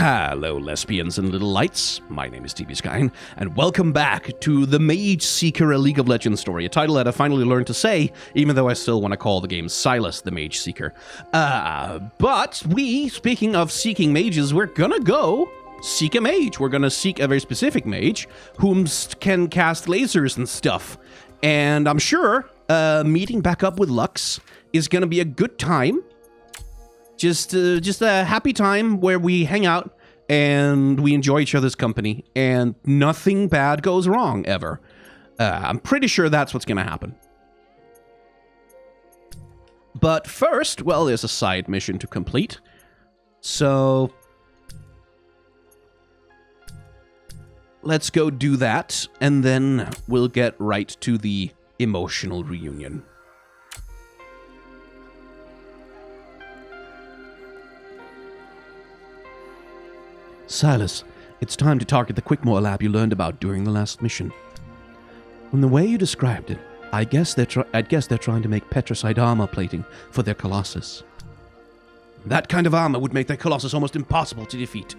Hello, lesbians and little lights. My name is TV Skyn, and welcome back to the Mageseeker, a League of Legends story, a title that I finally learned to say, even though I still want to call the game Silas the Mageseeker. But we, speaking of seeking mages, we're gonna go seek a mage. We're gonna seek a very specific mage whom can cast lasers and stuff. And I'm sure meeting back up with Lux is gonna be a good time. Just a happy time where we hang out and we enjoy each other's company and nothing bad goes wrong ever. I'm pretty sure that's what's going to happen. But first, well, there's a side mission to complete. So let's go do that, and then we'll get right to the emotional reunion. Silas, it's time to target the Quickmore lab you learned about during the last mission. From the way you described it, I'd guess they're trying to make petricide armor plating for their Colossus. That kind of armor would make their Colossus almost impossible to defeat.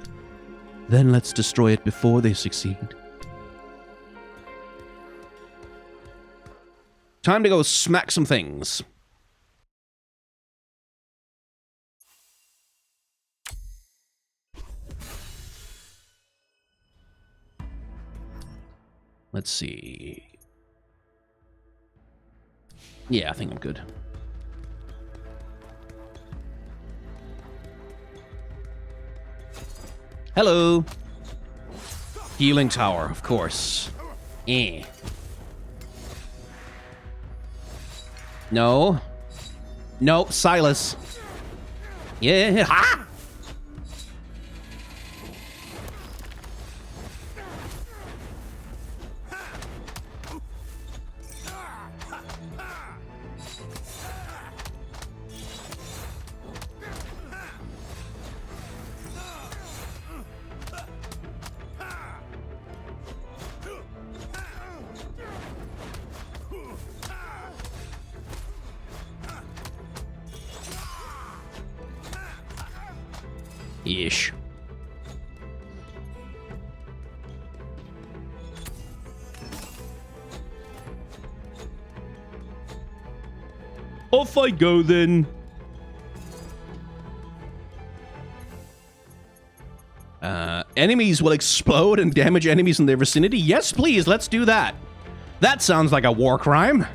Then let's destroy it before they succeed. Time to go smack some things. Let's see. Yeah, I think I'm good. Hello. Healing tower, of course. No. No, Silas. Yeah. Ha! Ish. Off I go then. Enemies will explode and damage enemies in their vicinity? Yes, please, let's do that. That sounds like a war crime.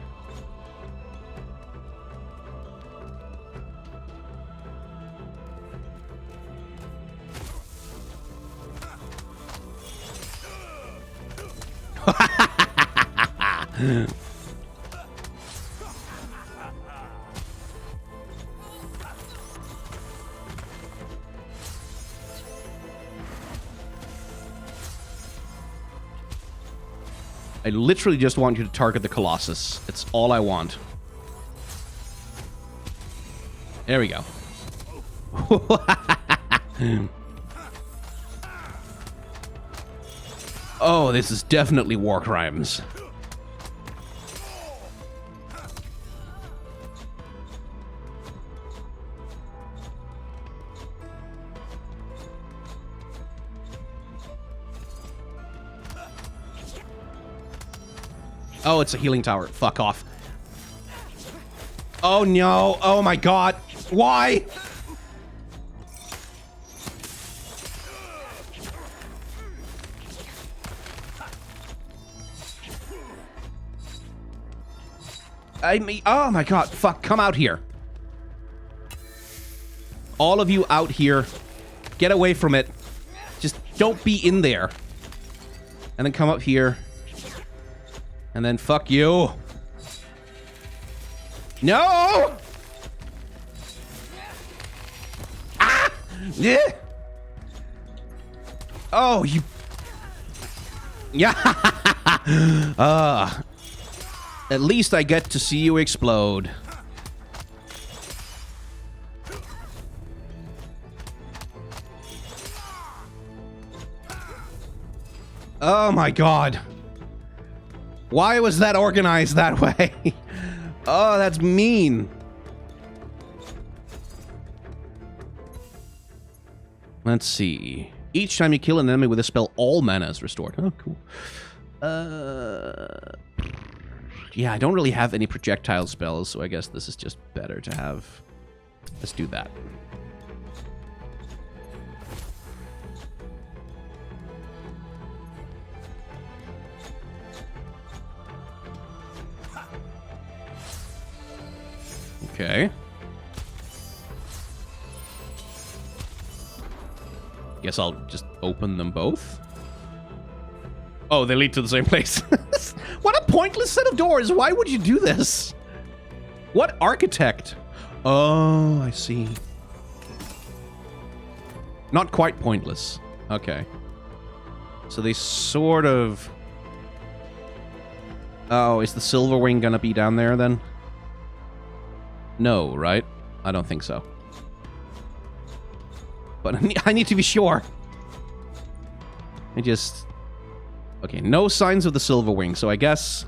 I literally just want you to target the Colossus. It's all I want. There we go. Oh, this is definitely war crimes. Oh, it's a healing tower. Fuck off. Oh, no. Oh, my God. Why? Oh, my God. Fuck. Come out here. All of you out here. Get away from it. Just don't be in there. And then come up here. And then fuck you. No! Ah! Yeah. Oh, you. Yeah. At least I get to see you explode. Oh my God. Why was that organized that way? Oh, that's mean. Let's see. Each time you kill an enemy with a spell, all mana is restored. Oh, cool. Yeah, I don't really have any projectile spells, so I guess this is just better to have. Let's do that. Okay. Guess I'll just open them both. Oh, they lead to the same place. What a pointless set of doors. Why would you do this? What architect? Oh, I see. Not quite pointless. Okay. So they sort of... Oh, is the Silver Wing gonna be down there then? No, right? I don't think so. But I need to be sure. I just... Okay, no signs of the Silver Wing, so I guess...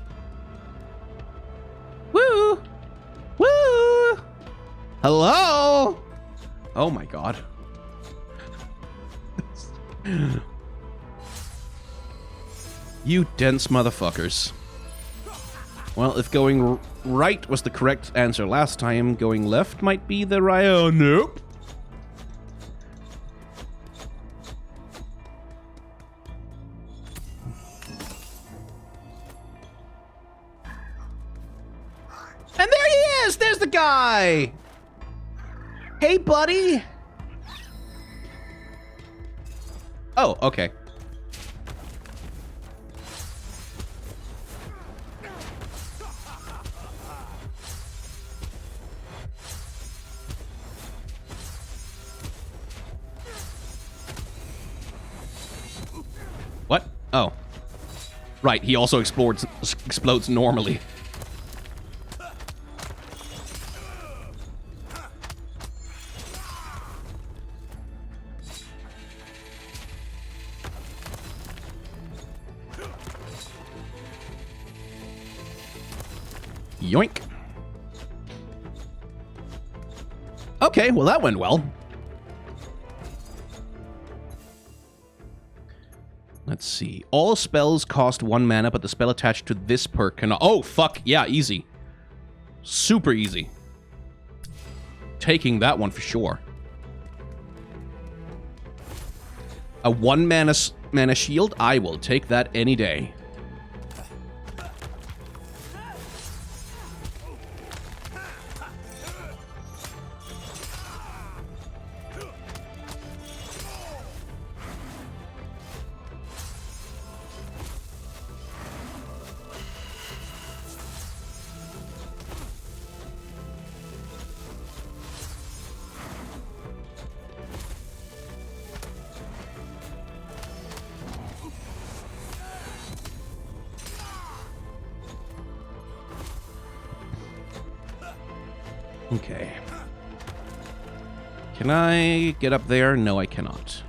Woo! Woo! Hello? Oh my god. You dense motherfuckers. Well, if going right was the correct answer last time, going left might be the right... Oh, nope. And there he is! There's the guy! Hey, buddy! Oh, okay. What? Oh. Right, he also explodes normally. Yoink. Okay, well that went well. Let's see. All spells cost 1 mana, but the spell attached to this perk cannot... Oh, fuck. Yeah, easy. Super easy. Taking that one for sure. A 1 mana shield? I will take that any day. Okay. Can I get up there? No, I cannot.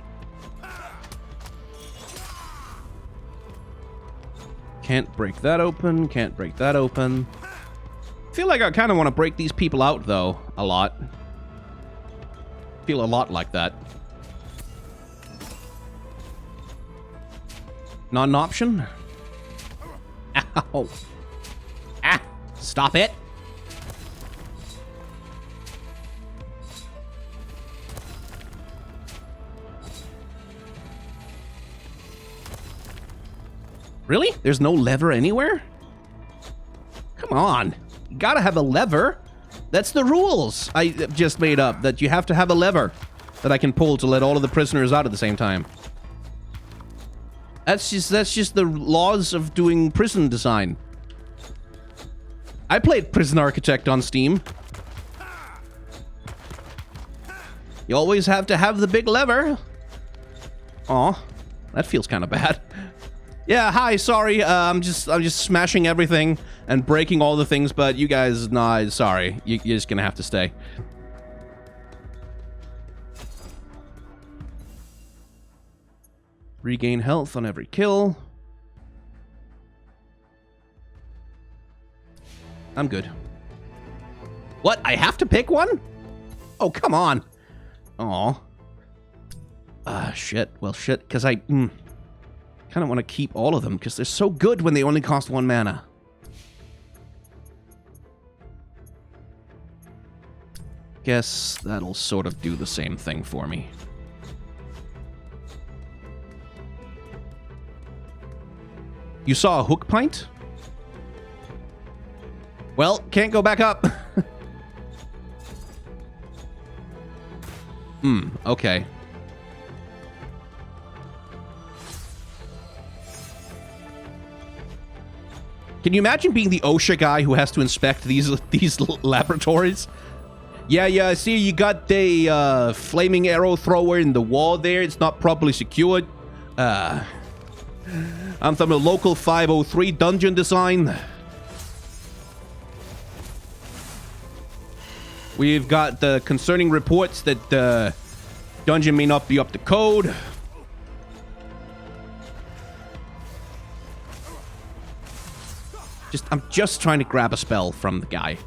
Can't break that open. Can't break that open. I feel like I kind of want to break these people out, though, a lot. Feel a lot like that. Not an option? Ow. Ah! Stop it! Really? There's no lever anywhere? Come on. You gotta have a lever. That's the rules I just made up, that you have to have a lever that I can pull to let all of the prisoners out at the same time. That's just the laws of doing prison design. I played Prison Architect on Steam. You always have to have the big lever. Aw, that feels kind of bad. Yeah, hi, sorry, I'm just smashing everything and breaking all the things, but you guys, nah, sorry. You're just gonna have to stay. Regain health on every kill. I'm good. What? I have to pick one? Oh, come on. Aw. Shit. Well, shit, because I kind of want to keep all of them, because they're so good when they only cost 1 mana. Guess that'll sort of do the same thing for me. You saw a hook pint? Well, can't go back up. Okay. Can you imagine being the OSHA guy who has to inspect these laboratories? Yeah, I see you got the flaming arrow thrower in the wall there. It's not properly secured. I'm from the local 503 dungeon design. We've got the concerning reports that the dungeon may not be up to code. I'm just trying to grab a spell from the guy.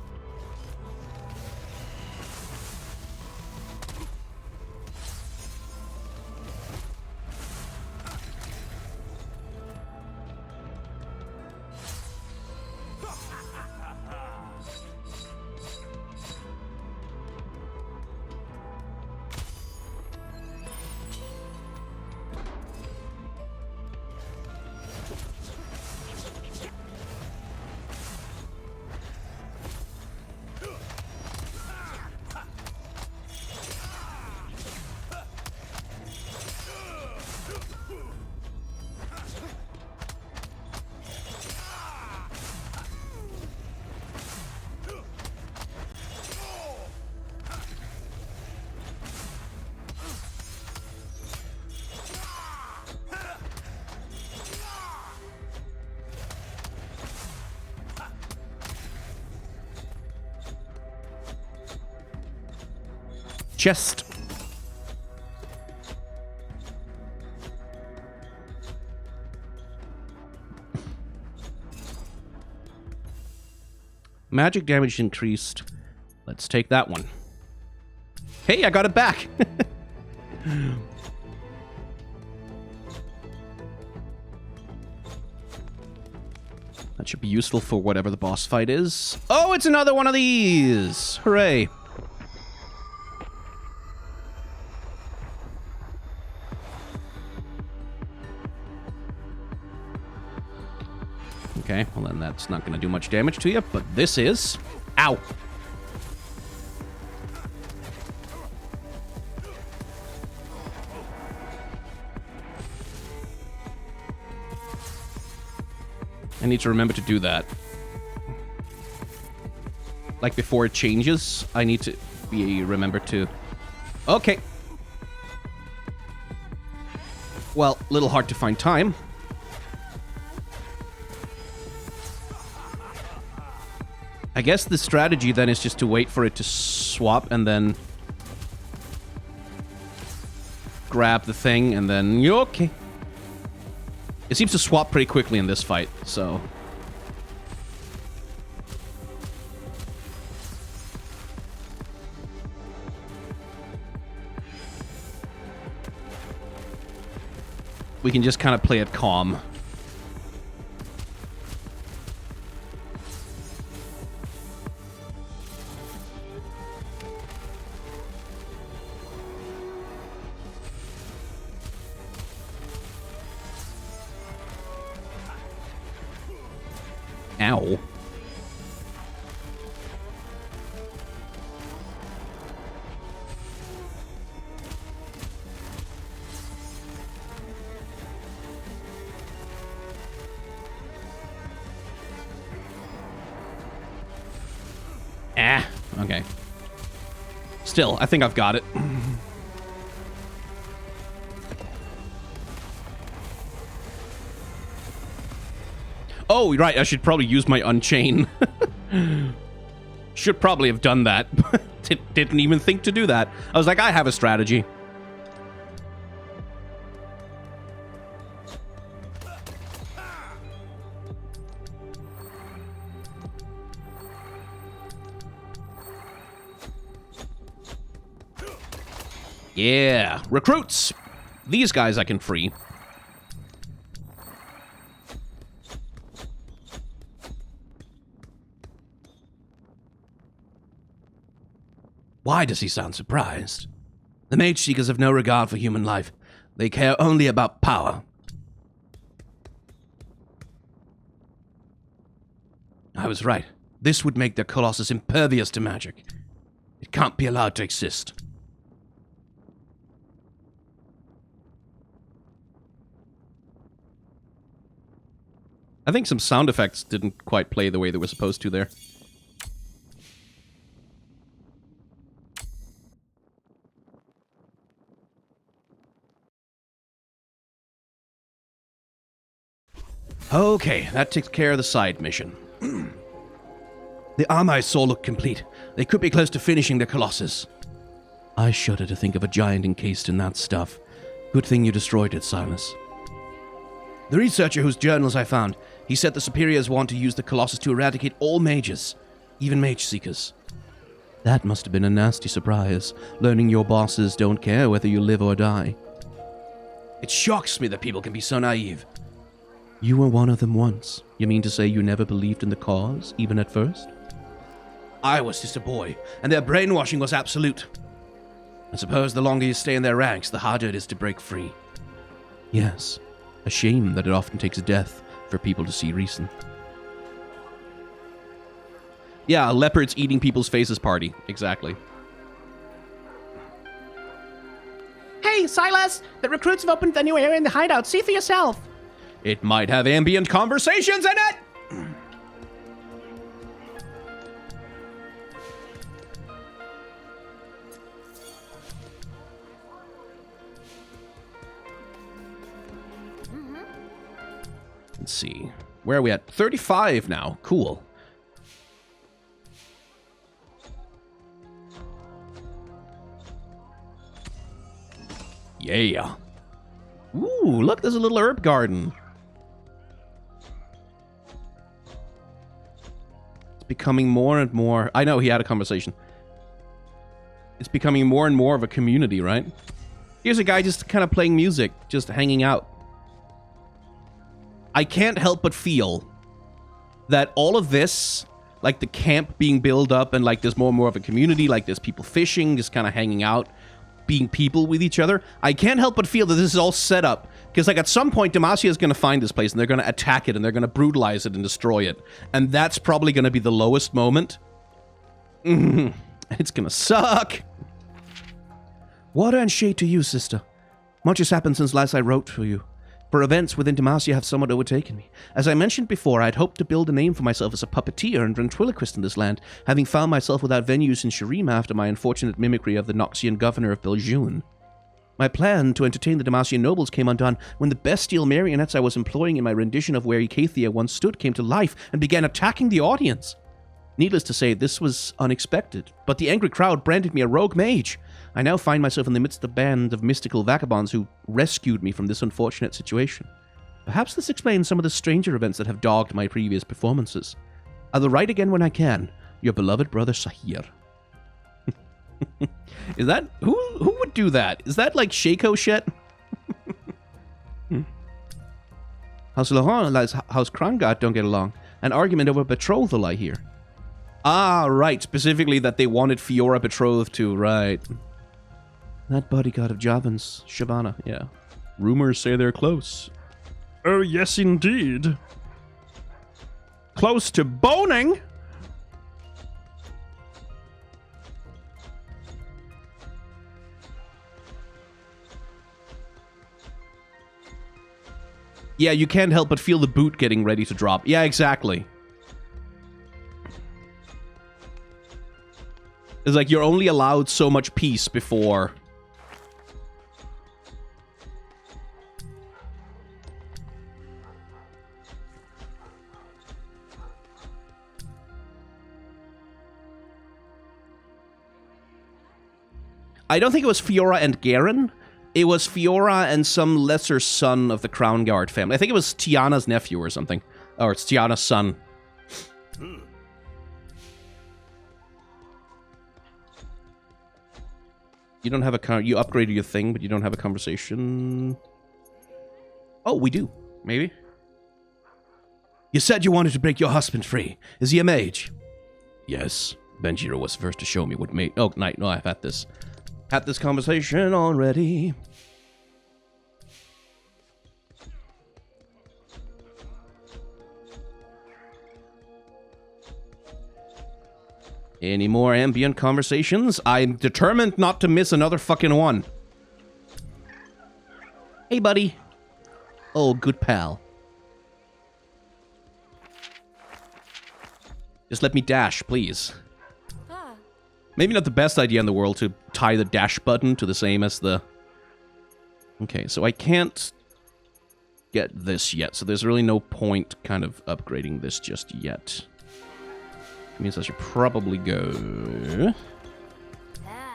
Chest. Magic damage increased. Let's take that one. Hey, I got it back. That should be useful for whatever the boss fight is. Oh, it's another one of these. Hooray. Okay, well then that's not going to do much damage to you, but this is. Ow! I need to remember to do that. Like before it changes, I need to remember to... Okay. Well, a little hard to find time. I guess the strategy then is just to wait for it to swap and then grab the thing and then you're okay. It seems to swap pretty quickly in this fight, so... we can just kind of play it calm. Ow. Ah, okay. Still, I think I've got it. Oh, right, I should probably use my Unchain. Should probably have done that. Didn't even think to do that. I was like, I have a strategy. Yeah, recruits! These guys I can free. Why does he sound surprised? The Mageseekers have no regard for human life. They care only about power. I was right. This would make the Colossus impervious to magic. It can't be allowed to exist. I think some sound effects didn't quite play the way they were supposed to there. Okay, that takes care of the side mission. The armor I saw looked complete. They could be close to finishing the Colossus. I shudder to think of a giant encased in that stuff. Good thing you destroyed it, Silas. The researcher whose journals I found, he said the superiors want to use the Colossus to eradicate all mages, even Mageseekers. That must have been a nasty surprise, learning your bosses don't care whether you live or die. It shocks me that people can be so naive. You were one of them once. You mean to say you never believed in the cause, even at first? I was just a boy, and their brainwashing was absolute. I suppose the longer you stay in their ranks, the harder it is to break free. Yes, a shame that it often takes death for people to see reason. Yeah, leopards eating people's faces party. Exactly. Hey, Silas! The recruits have opened the new area in the hideout. See for yourself. It might have ambient conversations in it! Let's see. Where are we at? 35 now. Cool. Yeah. Ooh, look, there's a little herb garden. It's becoming more and more... I know, he had a conversation. It's becoming more and more of a community, right? Here's a guy just kind of playing music, just hanging out. I can't help but feel that all of this, like the camp being built up and like there's more and more of a community, like there's people fishing, just kind of hanging out, being people with each other. I can't help but feel that this is all set up. Because like at some point, Demacia is going to find this place and they're going to attack it and they're going to brutalize it and destroy it. And that's probably going to be the lowest moment. It's going to suck. Water and shade to you, sister. Much has happened since last I wrote for you. For events within Demacia have somewhat overtaken me. As I mentioned before, I had hoped to build a name for myself as a puppeteer and ventriloquist in this land, having found myself without venues in Shirima after my unfortunate mimicry of the Noxian governor of Belgium. My plan to entertain the Demacian nobles came undone when the bestial marionettes I was employing in my rendition of where Icathia once stood came to life and began attacking the audience. Needless to say, this was unexpected, but the angry crowd branded me a rogue mage. I now find myself in the midst of a band of mystical vagabonds who rescued me from this unfortunate situation. Perhaps this explains some of the stranger events that have dogged my previous performances. I will write again when I can. Your beloved brother Sahir. Is that... Who would do that? Is that like Shaco shit? House Laurent and House Krangard don't get along. An argument over betrothal, I hear. Ah, right. Specifically that they wanted Fiora betrothed to, right. That bodyguard of Javan's, Shavana, yeah. Rumors say they're close. Oh, yes, indeed. Close to boning? Yeah, you can't help but feel the boot getting ready to drop. Yeah, exactly. It's like you're only allowed so much peace before... I don't think it was Fiora and Garen. It was Fiora and some lesser son of the Crown Guard family. I think it was Tiana's nephew or something. Or it's Tiana's son. You don't have a you upgraded your thing, but you don't have a conversation. Oh, we do. Maybe. You said you wanted to break your husband free. Is he a mage? Yes. Benjiro was first to show me what mage... Oh, no, I've had this conversation already. Any more ambient conversations? I'm determined not to miss another fucking one. Hey, buddy. Oh, good pal. Just let me dash, please. Maybe not the best idea in the world to tie the dash button to the same as the... Okay, so I can't get this yet, so there's really no point kind of upgrading this just yet. Means I should probably go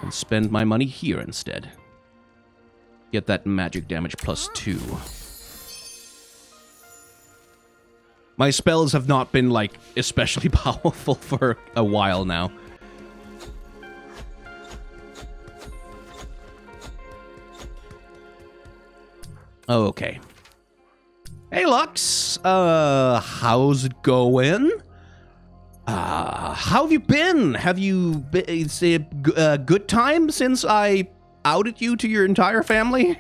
and spend my money here instead. Get that magic damage +2. My spells have not been, like, especially powerful for a while now. Okay. Hey, Lux. How's it going? How have you been? Have you been... It's a good time since I outed you to your entire family?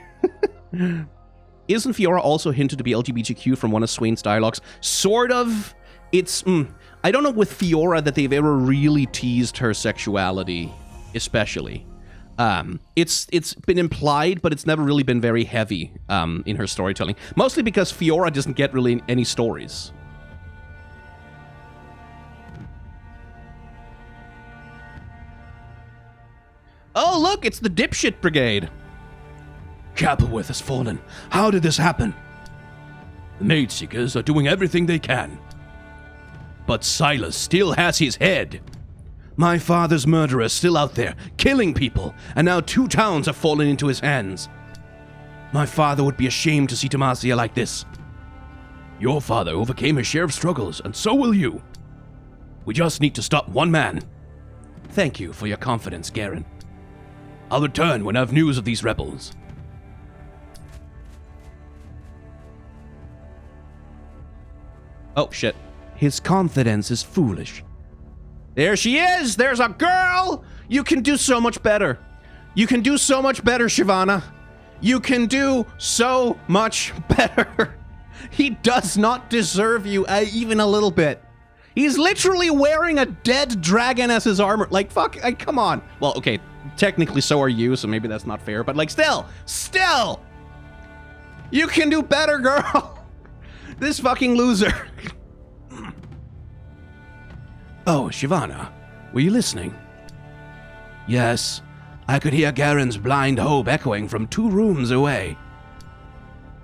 Isn't Fiora also hinted to be LGBTQ from one of Swain's dialogues? Sort of. It's... I don't know with Fiora that they've ever really teased her sexuality, especially. It's been implied, but it's never really been very heavy in her storytelling. Mostly because Fiora doesn't get really any stories. Oh, look, it's the dipshit brigade. Capelworth has fallen. How did this happen? The Mageseekers are doing everything they can. But Silas still has his head. My father's murderer is still out there, killing people, and now 2 towns have fallen into his hands. My father would be ashamed to see Demacia like this. Your father overcame his share of struggles, and so will you. We just need to stop one man. Thank you for your confidence, Garen. I'll return when I have news of these rebels. Oh, shit. His confidence is foolish. There she is! There's a girl! You can do so much better. You can do so much better, Shyvana. You can do so much better. He does not deserve you even a little bit. He's literally wearing a dead dragon as his armor. Like, fuck, come on. Well, okay, technically so are you, so maybe that's not fair. But, like, still! You can do better, girl! This fucking loser. Oh, Shyvana, were you listening? Yes, I could hear Garen's blind hope echoing from 2 rooms away.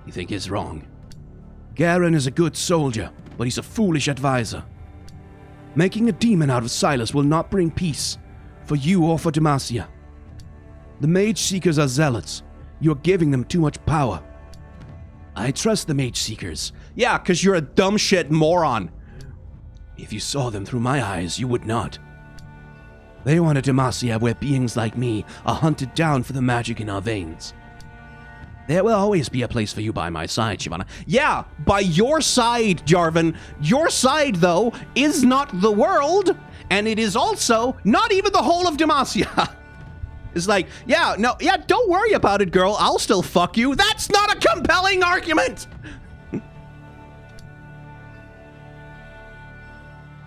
You think he's wrong? Garen is a good soldier, but he's a foolish advisor. Making a demon out of Silas will not bring peace, for you or for Demacia. The Mageseekers are zealots. You're giving them too much power. I trust the Mageseekers. Yeah, because you're a dumb shit moron. If you saw them through my eyes, you would not. They want a Demacia where beings like me are hunted down for the magic in our veins. There will always be a place for you by my side, Shyvana. Yeah, by your side, Jarvan. Your side, though, is not the world, and it is also not even the whole of Demacia. It's like, yeah, don't worry about it, girl. I'll still fuck you. That's not a compelling argument!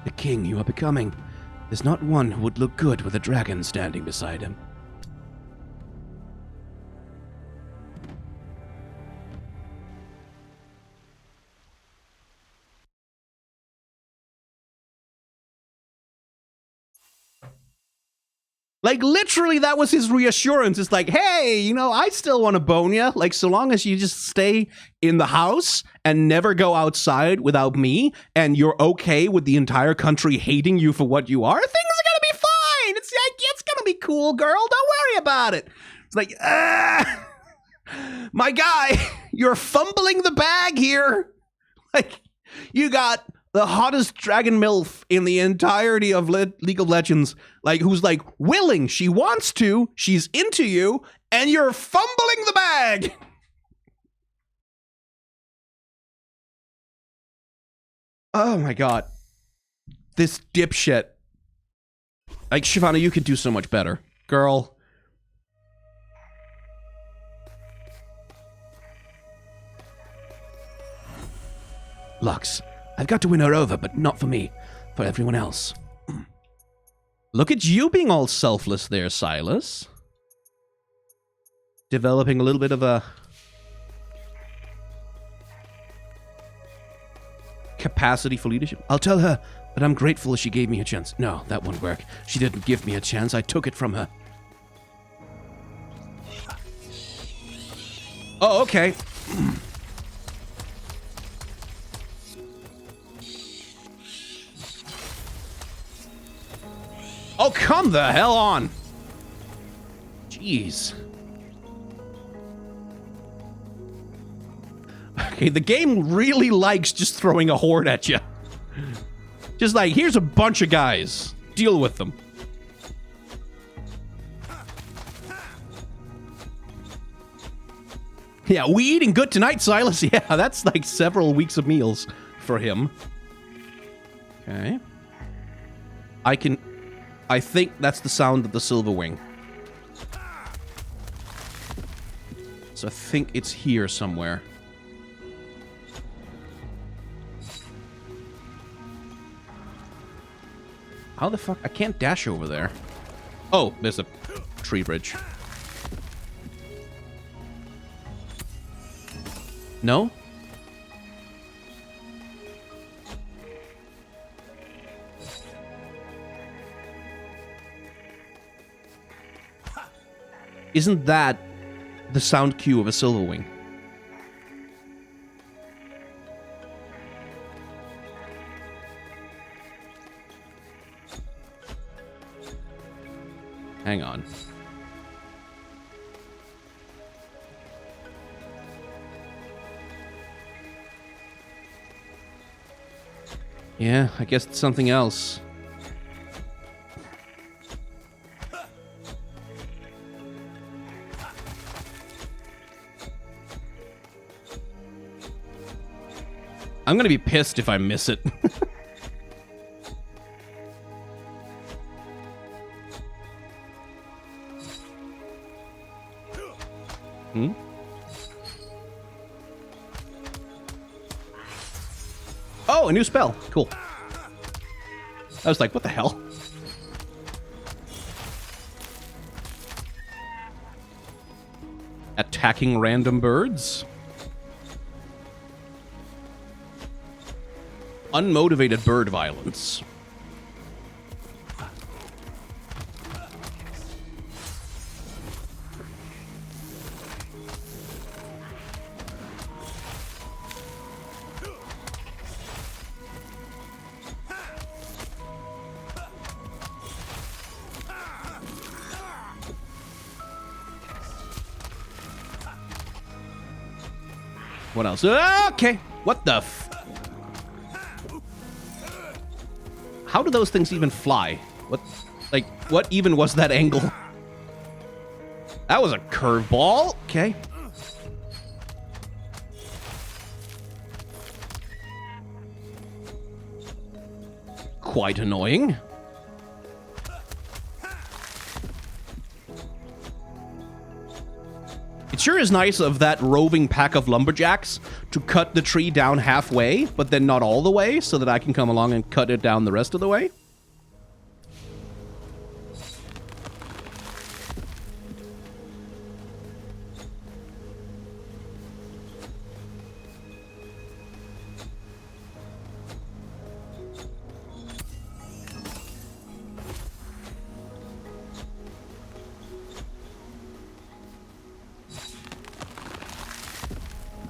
The king you are becoming is not one who would look good with a dragon standing beside him. Like, literally, that was his reassurance. It's like, hey, you know, I still want to bone ya. Like, so long as you just stay in the house and never go outside without me, and you're okay with the entire country hating you for what you are, things are gonna be fine. It's like, it's gonna be cool, girl. Don't worry about it. It's like, my guy, you're fumbling the bag here. Like, you got The hottest dragon MILF in the entirety of League of Legends. Like, who's like willing, she wants to, she's into you, and you're fumbling the bag. Oh my god. This dipshit. Like, Shyvana, you could do so much better. Girl. Lux, I've got to win her over, but not for me. For everyone else. Look at you being all selfless there, Silas. Developing a little bit of a capacity for leadership. I'll tell her, but I'm grateful she gave me a chance. No, that won't work. She didn't give me a chance. I took it from her. Oh, okay. Oh, come the hell on. Jeez. Okay, the game really likes just throwing a horde at you. Just like, here's a bunch of guys. Deal with them. Yeah, we eating good tonight, Silas. Yeah, that's like several weeks of meals for him. Okay. I think that's the sound of the Silver Wing. So I think it's here somewhere. How the fuck? I can't dash over there. Oh, there's a tree bridge. No? Isn't that the sound cue of a Silver Wing? Hang on. Yeah, I guess it's something else. I'm gonna be pissed if I miss it. Hmm? Oh, a new spell. Cool. I was like, what the hell? Attacking random birds? Unmotivated bird violence. What else? Okay. What the f... How do those things even fly? What... Like, what even was that angle? That was a curveball. Okay. Quite annoying. It sure is nice of that roving pack of lumberjacks to cut the tree down halfway, but then not all the way, so that I can come along and cut it down the rest of the way.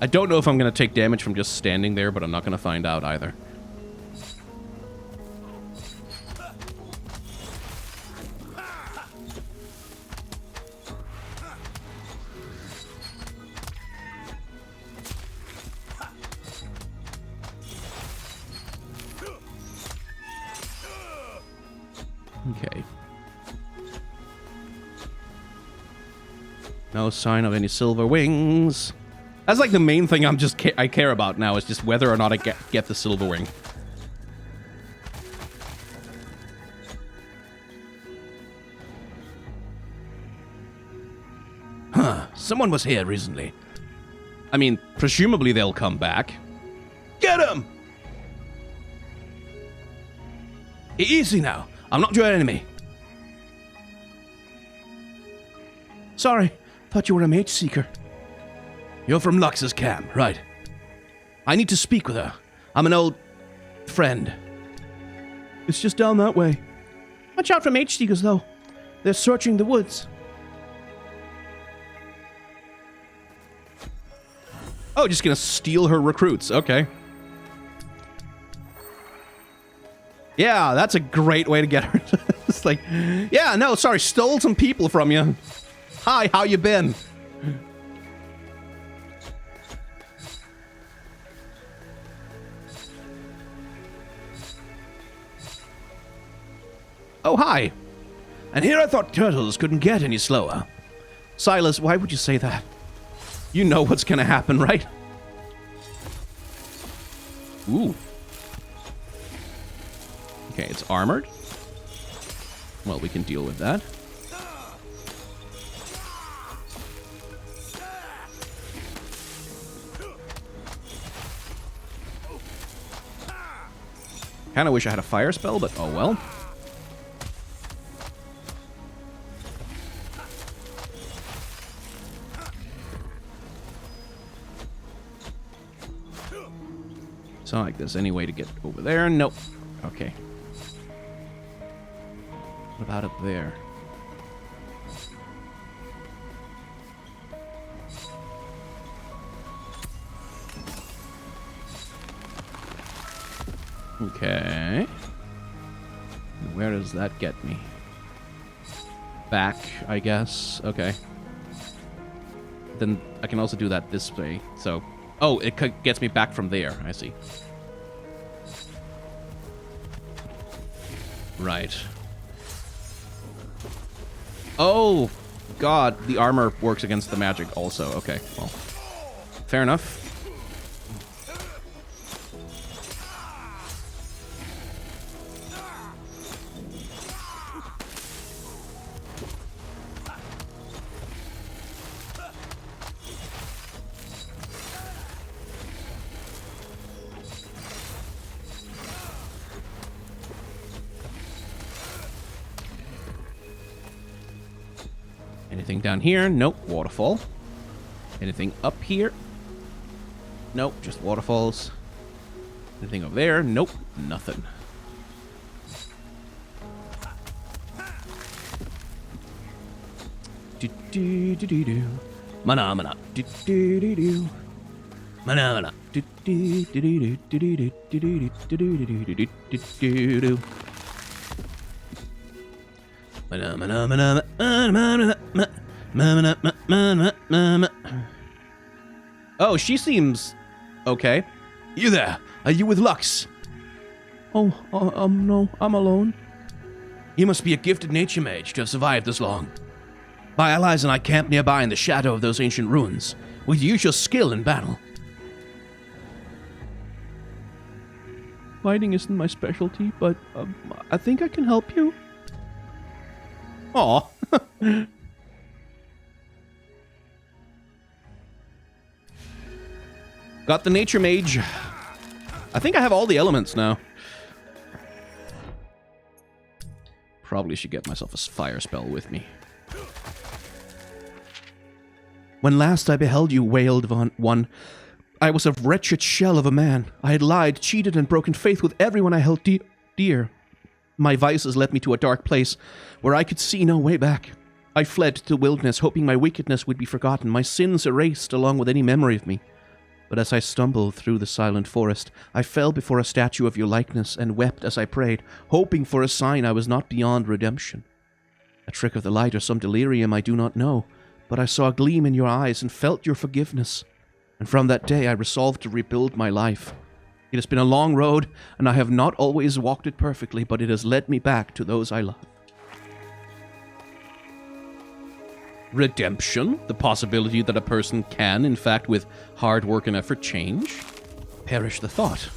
I don't know if I'm going to take damage from just standing there, but I'm not going to find out either. Okay. No sign of any silver wings. That's like the main thing I care about now is just whether or not I get the silver wing. Huh. Someone was here recently. I mean, presumably they'll come back. Get him! Easy now. I'm not your enemy. Sorry. Thought you were a Mageseeker. You're from Lux's camp, right? I need to speak with her. I'm an old friend. It's just down that way. Watch out for Mageseekers, though. They're searching the woods. Oh, just gonna steal her recruits. Okay. Yeah, that's a great way to get her. It's like, yeah, no, sorry, stole some people from you. Hi, how you been? Oh, hi. And here I thought turtles couldn't get any slower. Silas, why would you say that? You know what's gonna happen, right? Ooh. Okay, it's armored. Well, we can deal with that. Kinda wish I had a fire spell, but oh well. It's not like there's any way to get over there. Nope. Okay. What about up there? Okay. Where does that get me? Back, I guess. Okay. Then I can also do that this way. So, oh, it gets me back from there. I see. Right. Oh, God, the armor works against the magic also. Okay, well, fair enough. Anything down here? Nope. Waterfall. Anything up here? Nope. Just waterfalls. Anything over there? Nope. Nothing. Do do do do do. Mana mana. Do do do do. Mana mana. Do do do do do do do do do do do do do do do. Oh, she seems okay. You there? Are you with Lux? Oh, no, I'm alone. You must be a gifted nature mage to have survived this long. My allies and I camped nearby in the shadow of those ancient ruins. We'd use your skill in battle. Fighting isn't my specialty, but I think I can help you. Aw. Got the nature mage. I think I have all the elements now. Probably should get myself a fire spell with me. When last I beheld you, wailed one, I was a wretched shell of a man. I had lied, cheated, and broken faith with everyone I held dear. My vices led me to a dark place where I could see no way back. I fled to the wilderness, hoping my wickedness would be forgotten, my sins erased along with any memory of me. But as I stumbled through the silent forest, I fell before a statue of your likeness and wept as I prayed, hoping for a sign I was not beyond redemption. A trick of the light or some delirium I do not know, but I saw a gleam in your eyes and felt your forgiveness. And from that day I resolved to rebuild my life. It has been a long road, and I have not always walked it perfectly, but it has led me back to those I love. redemption, the possibility that a person can, in fact, with hard work and effort, change. Perish the thought.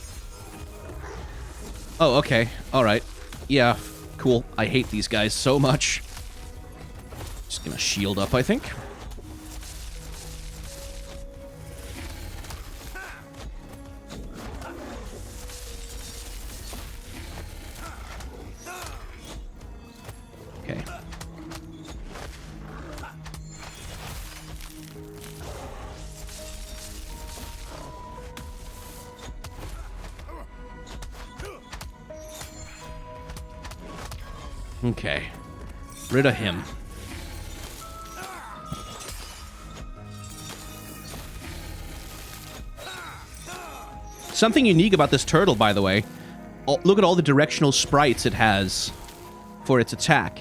Oh, okay. Alright. Yeah, cool. I hate these guys so much. Just gonna shield up, I think. Okay. Okay. Rid of him. Something unique about this turtle, by the way. Oh, look at all the directional sprites it has for its attack.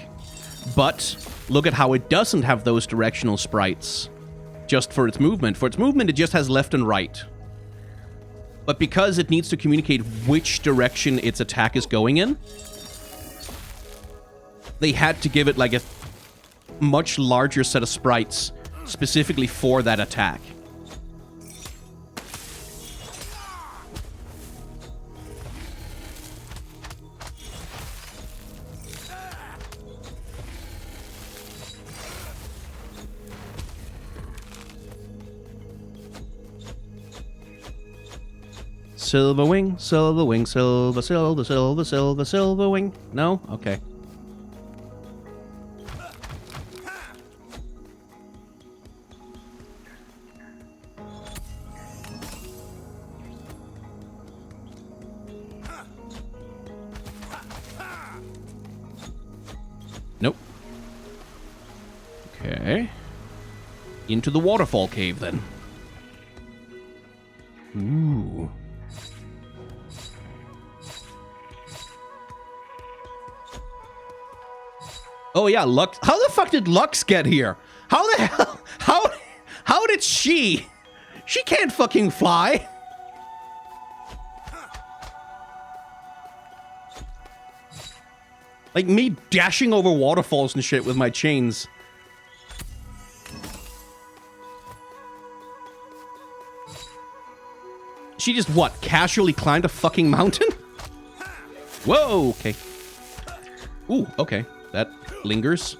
But look at how it doesn't have those directional sprites just for its movement. For its movement, it just has left and right. But because it needs to communicate which direction its attack is going in, they had to give it like a much larger set of sprites specifically for that attack. Silver wing, silver wing, silver, silver, silver, silver, silver wing. No? Okay. Nope. Okay. Into the waterfall cave, then. Ooh. Oh yeah, Lux. How the fuck did Lux get here? How the hell? How did she? She can't fucking fly. Like me dashing over waterfalls and shit with my chains. She just what? Casually climbed a fucking mountain? Whoa, okay. Ooh, okay. That lingers.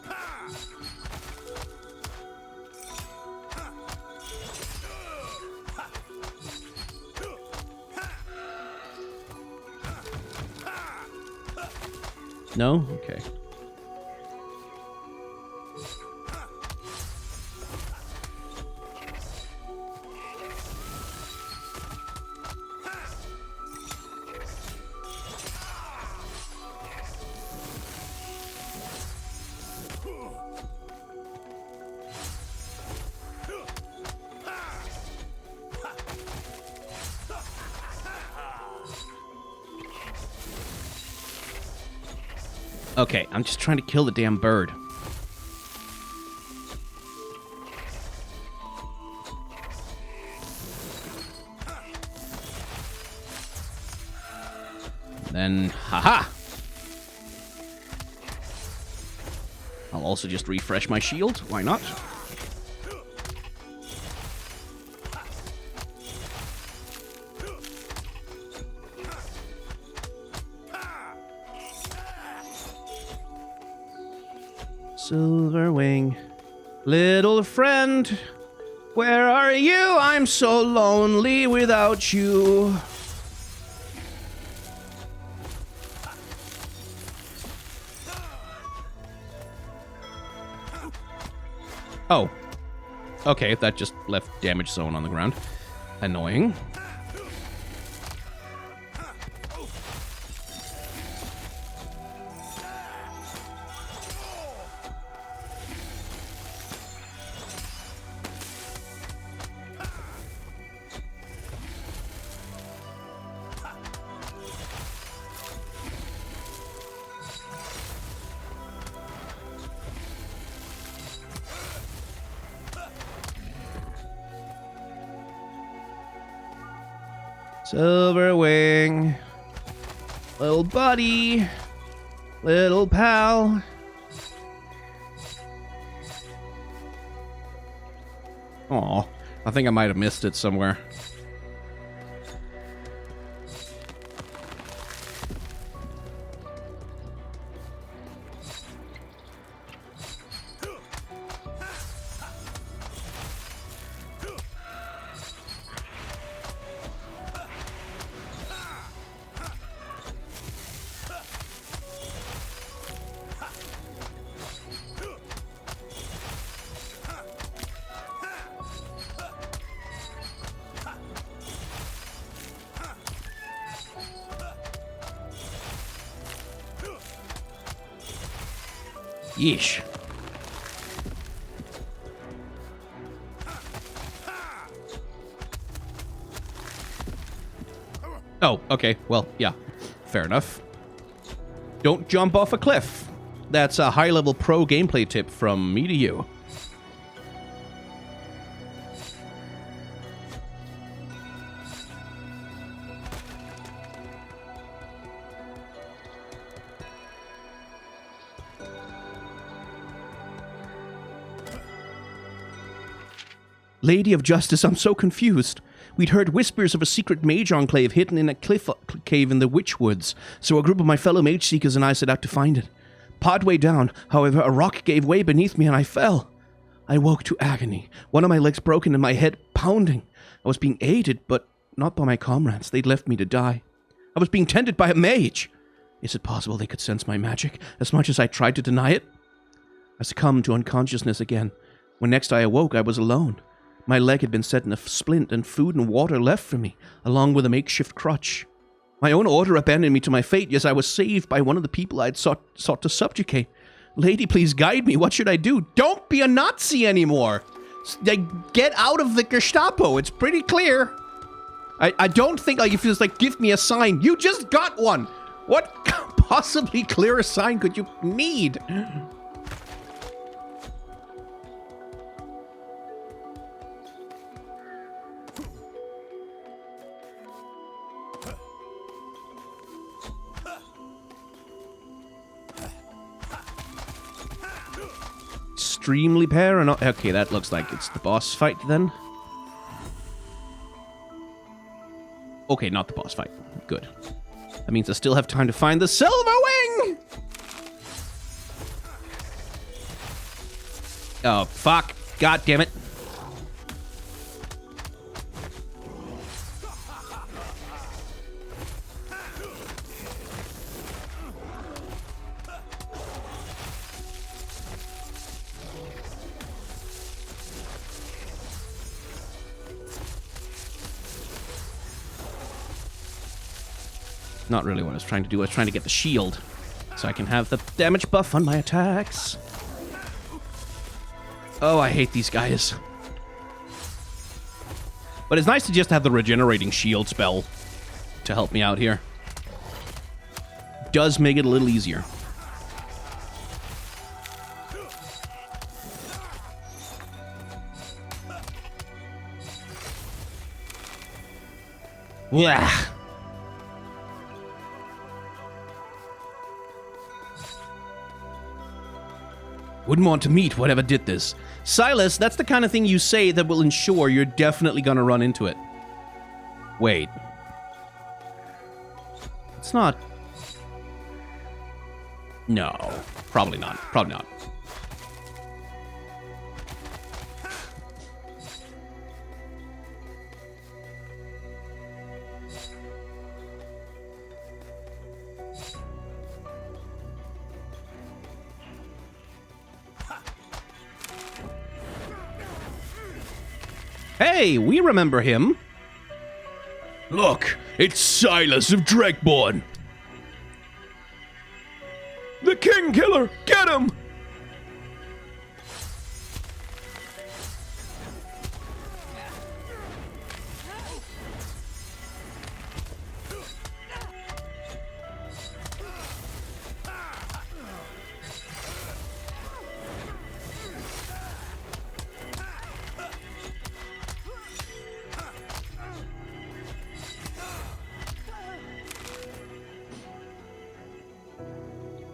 No? Okay. Okay, I'm just trying to kill the damn bird. Then, haha! I'll also just refresh my shield. Why not? Silver wing, little friend, where are you? I'm so lonely without you. Oh. Okay, that just left damage zone on the ground. Annoying. Silver wing, little buddy, little pal. Aw, I think I might have missed it somewhere. Yeesh. Oh, okay. Well, yeah. Fair enough. Don't jump off a cliff. That's a high-level pro gameplay tip from me to you. Lady of Justice, I'm so confused. We'd heard whispers of a secret mage enclave hidden in a cliff cave in the Witchwoods, so a group of my fellow mage seekers and I set out to find it. Partway down, however, a rock gave way beneath me and I fell. I woke to agony, one of my legs broken and my head pounding. I was being aided, but not by my comrades. They'd left me to die. I was being tended by a mage. Is it possible they could sense my magic, as much as I tried to deny it? I succumbed to unconsciousness again. When next I awoke, I was alone. My leg had been set in a splint, and food and water left for me, along with a makeshift crutch. My own order abandoned me to my fate, yes, I was saved by one of the people I had sought to subjugate. Lady, please guide me. What should I do? Don't be a Nazi anymore. Get out of the Gestapo. It's pretty clear. I don't think like if it's like, give me a sign. You just got one. What possibly clearer sign could you need? Extremely paranoid. Okay, that looks like it's the boss fight then. Okay, not the boss fight. Good. That means I still have time to find the Silver Wing! Oh, fuck. God damn it. Not really what I was trying to do. I was trying to get the shield so I can have the damage buff on my attacks. Oh, I hate these guys. But it's nice to just have the regenerating shield spell to help me out here. Does make it a little easier. Yeah. Wouldn't want to meet whatever did this. Silas, that's the kind of thing you say that will ensure you're definitely gonna run into it. Wait. It's not... No. Probably not. Probably not. Hey, we remember him. Look, it's Silas of Drakeborn. The King Killer, get him!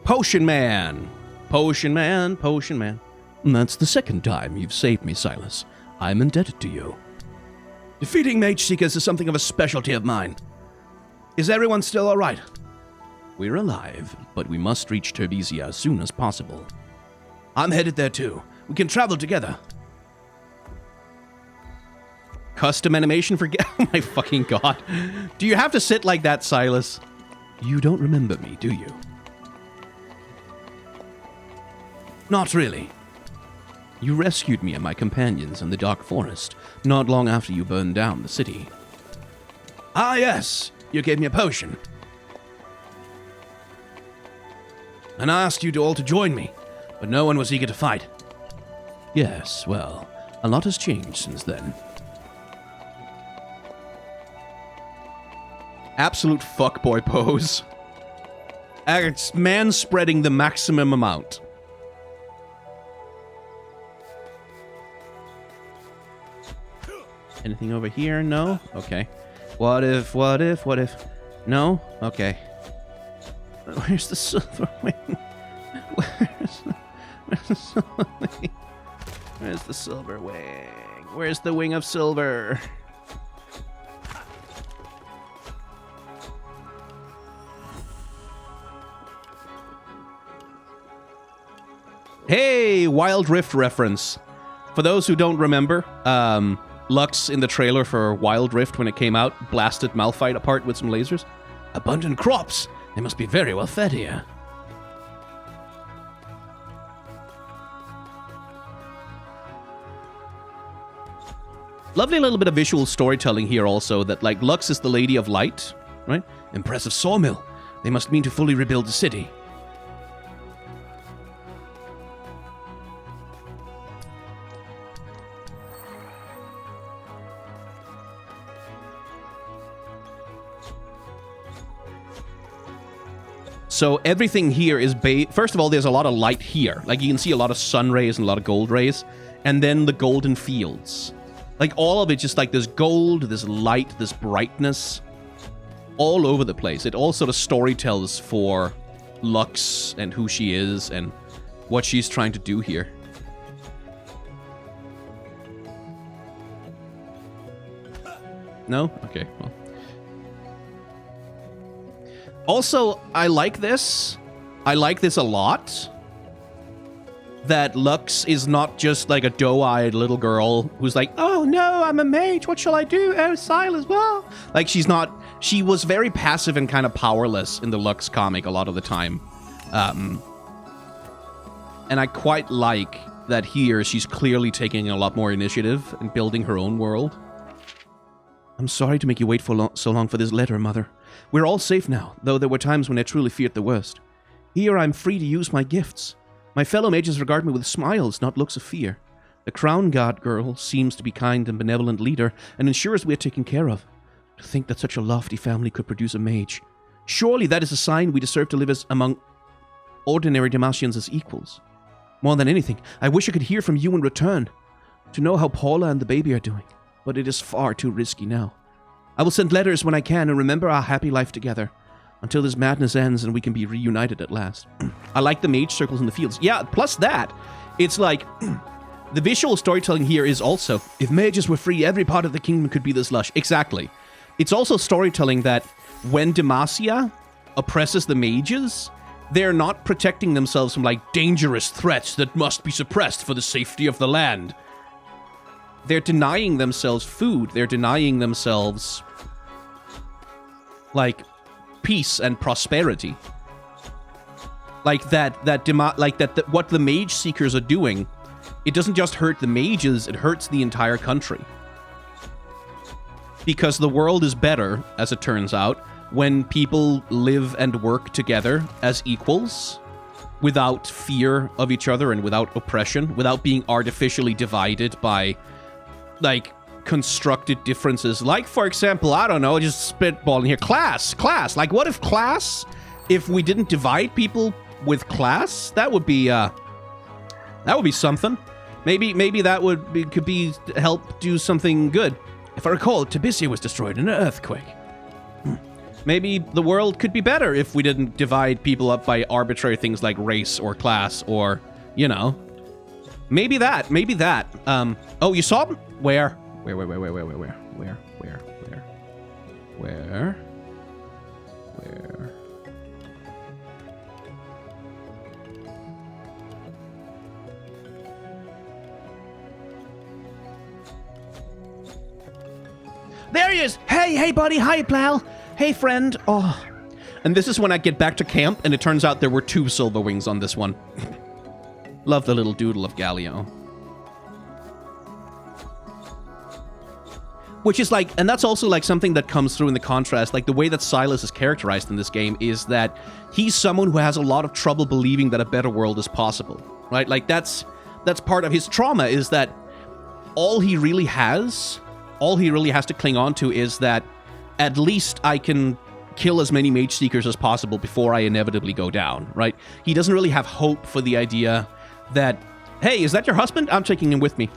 Potion Man! Potion Man, Potion Man. And that's the second time you've saved me, Silas. I'm indebted to you. Defeating Mageseekers is something of a specialty of mine. Is everyone still alright? We're alive, but we must reach Terbisia as soon as possible. I'm headed there too. We can travel together. Custom animation for... Oh my fucking god. Do you have to sit like that, Silas? You don't remember me, do you? Not really. You rescued me and my companions in the Dark Forest, not long after you burned down the city. Ah, yes. You gave me a potion. And I asked you all to join me, but no one was eager to fight. Yes, well, a lot has changed since then. Absolute fuckboy pose. It's man spreading the maximum amount. Anything over here? No? Okay. What if? No? Okay. Where's the silver wing? Where's the silver wing? Where's the silver wing? Where's the wing of silver? Hey, Wild Rift reference. For those who don't remember, Lux in the trailer for Wild Rift when it came out blasted Malphite apart with some lasers. Abundant crops. They must be very well fed here. Lovely little bit of visual storytelling here also, that like Lux is the Lady of Light, right? Impressive sawmill. They must mean to fully rebuild the city. So everything here is first of all, there's a lot of light here. Like you can see a lot of sun rays and a lot of gold rays. And then the golden fields. Like all of it just like this gold, this light, this brightness. All over the place. It all sort of storytells for Lux and who she is and what she's trying to do here. No? Okay, well. Also, I like this. I like this a lot. That Lux is not just like a doe-eyed little girl who's like, oh no, I'm a mage, what shall I do? Oh, Silas, well. Like she's not, she was very passive and kind of powerless in the Lux comic a lot of the time. And I quite like that here she's clearly taking a lot more initiative and building her own world. I'm sorry to make you wait for so long for this letter, Mother. We're all safe now, though there were times when I truly feared the worst. Here I'm free to use my gifts. My fellow mages regard me with smiles, not looks of fear. The Crown Guard girl seems to be kind and benevolent leader, and ensures we are taken care of. To think that such a lofty family could produce a mage. Surely that is a sign we deserve to live as among ordinary Demacians as equals. More than anything, I wish I could hear from you in return, to know how Paula and the baby are doing, but it is far too risky now. I will send letters when I can and remember our happy life together, until this madness ends and we can be reunited at last. I like the mage circles in the fields. Yeah, plus that, it's like, the visual storytelling here is also, if mages were free, every part of the kingdom could be this lush. Exactly. It's also storytelling that when Demacia oppresses the mages, they're not protecting themselves from like dangerous threats that must be suppressed for the safety of the land. They're denying themselves food. They're denying themselves like peace and prosperity. Like what the mage seekers are doing, it doesn't just hurt the mages, it hurts the entire country. Because the world is better, as it turns out, when people live and work together as equals, without fear of each other and without oppression, without being artificially divided by, like, constructed differences. Like, for example, I don't know, just spitballing here, class. Like, what if class, if we didn't divide people with class, that would be something. Maybe that could be help do something good. If I recall, Terbisia was destroyed in an earthquake. Maybe the world could be better if we didn't divide people up by arbitrary things like race or class or, you know, Maybe that. Maybe that. Oh, you saw him? Where? Where? There he is! Hey, buddy! Hi, pal! Hey, friend! Oh. And this is when I get back to camp, and it turns out there were 2 silver wings on this one. Love the little doodle of Galio. Which is like, and that's also like something that comes through in the contrast, like the way that Silas is characterized in this game is that he's someone who has a lot of trouble believing that a better world is possible, right? Like that's part of his trauma, is that all he really has to cling on to is that at least I can kill as many Mageseekers as possible before I inevitably go down, right? He doesn't really have hope for the idea that, hey, is that your husband? I'm taking him with me.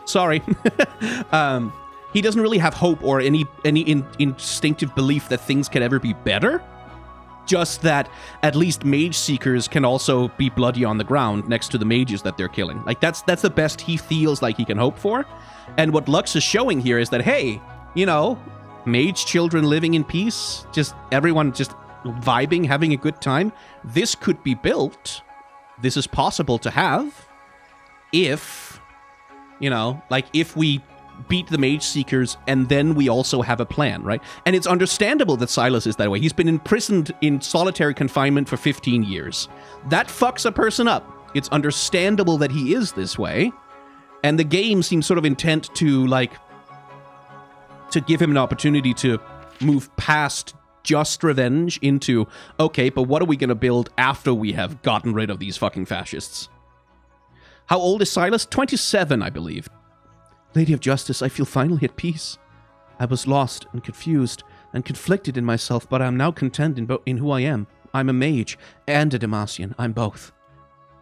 Sorry. He doesn't really have hope or any instinctive belief that things can ever be better. Just that at least Mageseekers can also be bloody on the ground next to the mages that they're killing. Like, that's the best he feels like he can hope for. And what Lux is showing here is that, hey, you know, mage children living in peace, just everyone just vibing, having a good time. This could be built. This is possible to have if, you know, like if we beat the Mageseekers and then we also have a plan, right? And it's understandable that Silas is that way. He's been imprisoned in solitary confinement for 15 years. That fucks a person up. It's understandable that he is this way. And the game seems sort of intent to, like, to give him an opportunity to move past just revenge into, okay, but what are we going to build after we have gotten rid of these fucking fascists? How old is Silas? 27, I believe. Lady of Justice, I feel finally at peace. I was lost and confused and conflicted in myself, but I am now content in who I am. I'm a mage and a Demacian. I'm both.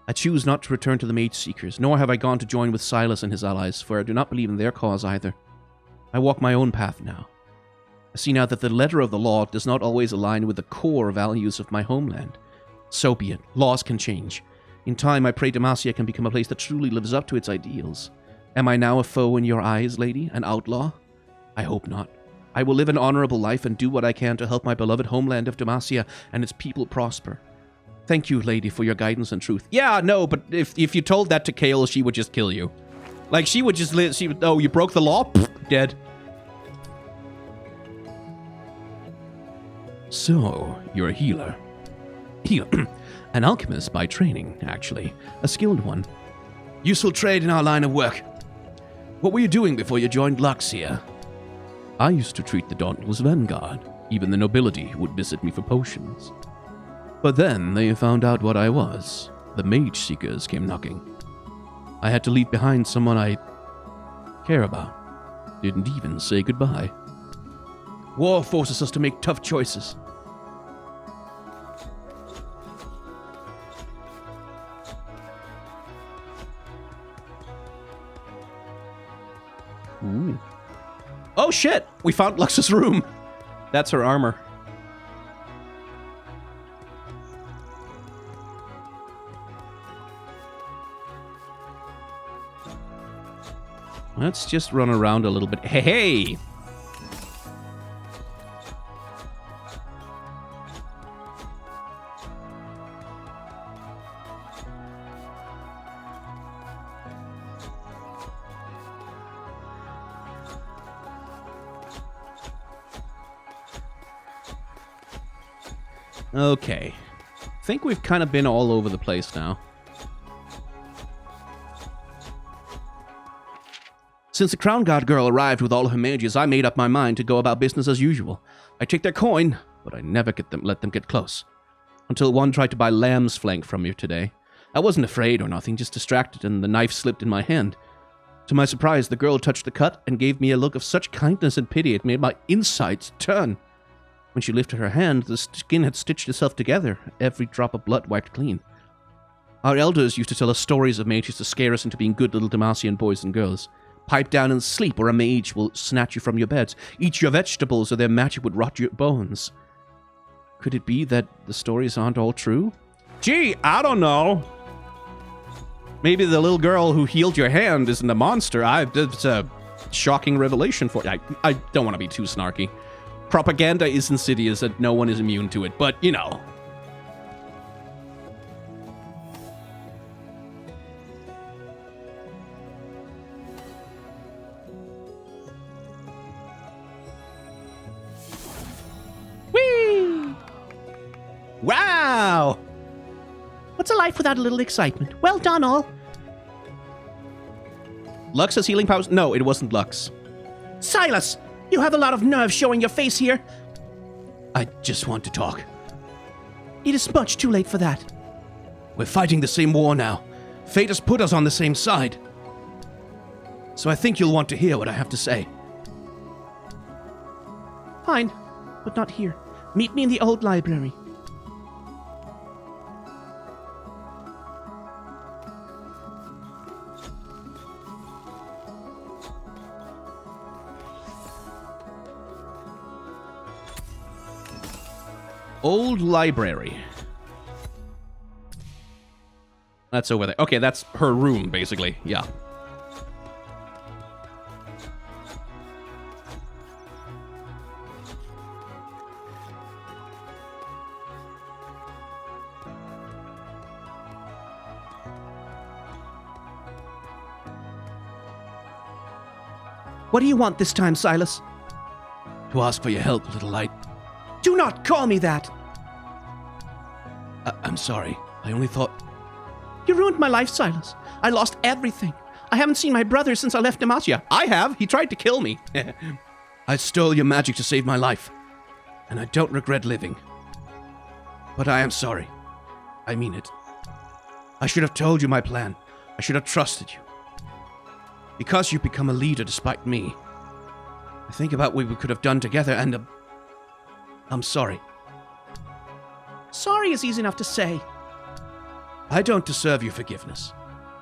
I choose not to return to the Mageseekers, nor have I gone to join with Silas and his allies, for I do not believe in their cause either. I walk my own path now. I see now that the letter of the law does not always align with the core values of my homeland. So be it. Laws can change. In time, I pray Demacia can become a place that truly lives up to its ideals. Am I now a foe in your eyes, lady? An outlaw? I hope not. I will live an honorable life and do what I can to help my beloved homeland of Demacia and its people prosper. Thank you, lady, for your guidance and truth. Yeah, no, but if you told that to Kale, she would just kill you. Like, she would just live, oh, you broke the law? Pfft, dead. So, you're a healer. An alchemist by training, actually. A skilled one. Useful trade in our line of work. What were you doing before you joined Lux here? I used to treat the Dauntless Vanguard. Even the nobility would visit me for potions. But then they found out what I was. The Mageseekers came knocking. I had to leave behind someone I care about. Didn't even say goodbye. War forces us to make tough choices. Ooh. Oh shit! We found Lux's room! That's her armor. Let's just run around a little bit. Hey, hey! Okay. I think we've kind of been all over the place now. Since the Crown Guard girl arrived with all her mages, I made up my mind to go about business as usual. I take their coin, but I never let them get close. Until one tried to buy lamb's flank from me today. I wasn't afraid or nothing, just distracted, and the knife slipped in my hand. To my surprise, the girl touched the cut and gave me a look of such kindness and pity it made my insides turn. When she lifted her hand, the skin had stitched itself together, every drop of blood wiped clean. Our elders used to tell us stories of mages to scare us into being good little Demacian boys and girls. Pipe down and sleep, or a mage will snatch you from your beds. Eat your vegetables, or their magic would rot your bones. Could it be that the stories aren't all true? Gee, I don't know. Maybe the little girl who healed your hand isn't a monster. It's a shocking revelation for you. I don't want to be too snarky. Propaganda is insidious and no one is immune to it, but, you know. Whee! Wow! What's a life without a little excitement? Well done, all. Lux has healing powers? No, it wasn't Lux. Silas, you have a lot of nerve showing your face here. I just want to talk. It is much too late for that. We're fighting the same war now. Fate has put us on the same side. So I think you'll want to hear what I have to say. Fine, but not here. Meet me in the old library. Old library. That's over there. Okay, that's her room, basically. Yeah. What do you want this time, Silas? To ask for your help, little light. Do not call me that! I'm sorry. I only thought... You ruined my life, Silas. I lost everything. I haven't seen my brother since I left Demacia. I have. He tried to kill me. I stole your magic to save my life. And I don't regret living. But I am sorry. I mean it. I should have told you my plan. I should have trusted you. Because you've become a leader despite me. I think about what we could have done together and... I'm sorry. Sorry is easy enough to say. I don't deserve your forgiveness.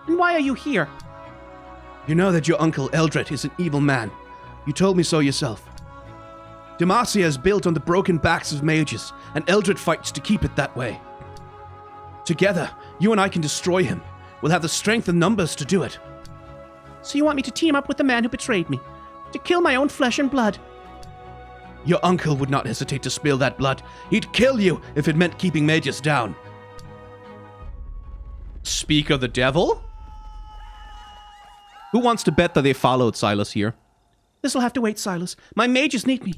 Then why are you here? You know that your uncle Eldred is an evil man. You told me so yourself. Demacia is built on the broken backs of mages, and Eldred fights to keep it that way. Together, you and I can destroy him. We'll have the strength and numbers to do it. So you want me to team up with the man who betrayed me? To kill my own flesh and blood? Your uncle would not hesitate to spill that blood. He'd kill you if it meant keeping mages down. Speak of the devil? Who wants to bet that they followed Silas here? This'll have to wait, Silas. My mages need me.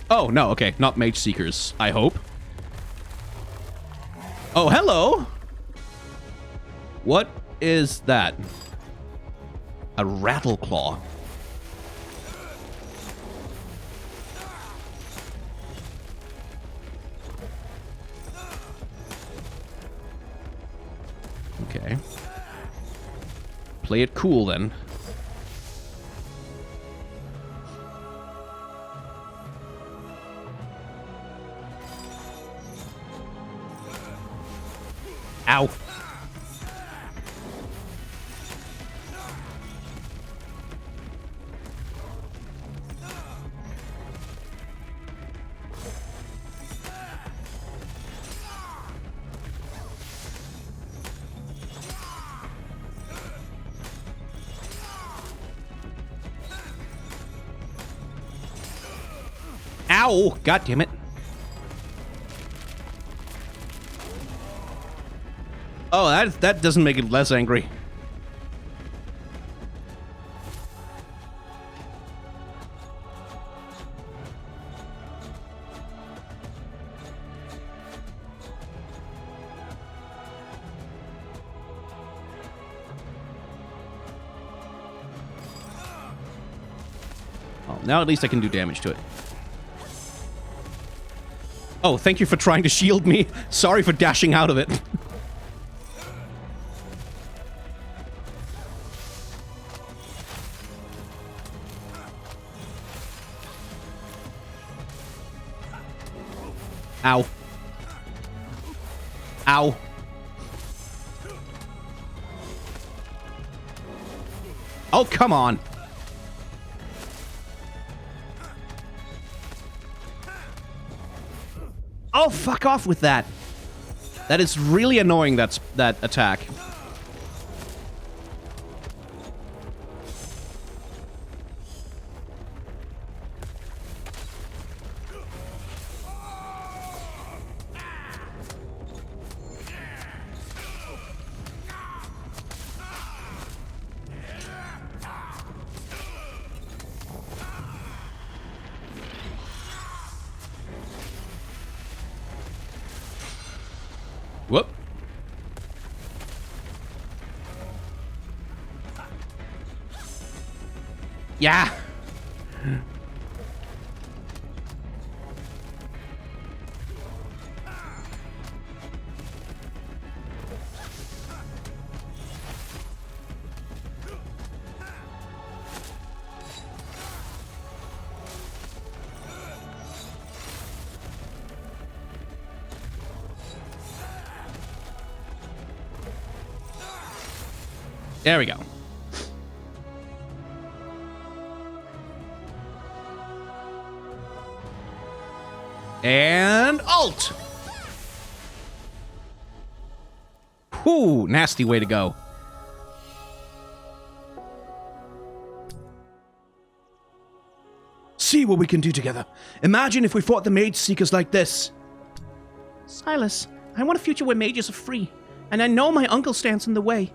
Oh, no, okay. Not Mageseekers, I hope. Oh, hello! What is that? A rattleclaw. Okay. Play it cool, then. Ow. Ow! God damn it. Oh, that doesn't make it less angry. Oh, now at least I can do damage to it. Oh, thank you for trying to shield me. Sorry for dashing out of it. Ow. Ow. Oh, come on. Oh, fuck off with that. That is really annoying, that attack. Whoop. Yeah. There we go. And ult! Whew, nasty way to go. See what we can do together. Imagine if we fought the Mageseekers like this. Silas, I want a future where mages are free, and I know my uncle stands in the way.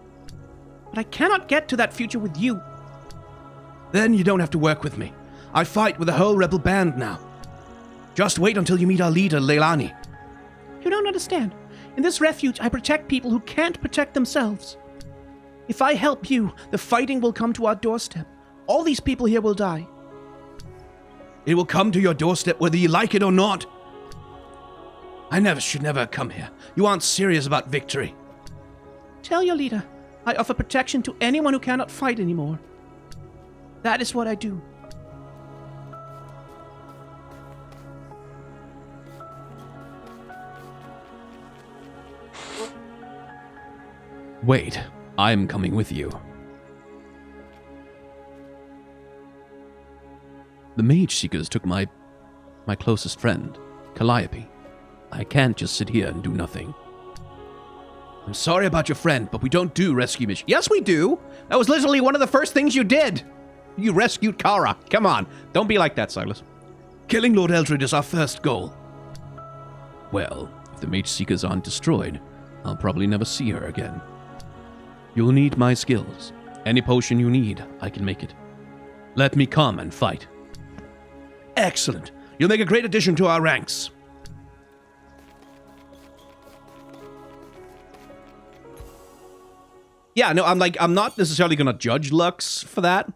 But I cannot get to that future with you. Then you don't have to work with me. I fight with the whole rebel band now. Just wait until you meet our leader, Leilani. You don't understand. In this refuge, I protect people who can't protect themselves. If I help you, the fighting will come to our doorstep. All these people here will die. It will come to your doorstep whether you like it or not. I should never come here. You aren't serious about victory. Tell your leader I offer protection to anyone who cannot fight anymore. That is what I do. Wait, I'm coming with you. The Mageseekers took my closest friend, Calliope. I can't just sit here and do nothing. I'm sorry about your friend, but we don't do rescue missions. Yes, we do. That was literally one of the first things you did. You rescued Kara. Come on. Don't be like that, Silas. Killing Lord Eldred is our first goal. Well, if the Mageseekers aren't destroyed, I'll probably never see her again. You'll need my skills. Any potion you need, I can make it. Let me come and fight. Excellent. You'll make a great addition to our ranks. Yeah, no, I'm not necessarily going to judge Lux for that.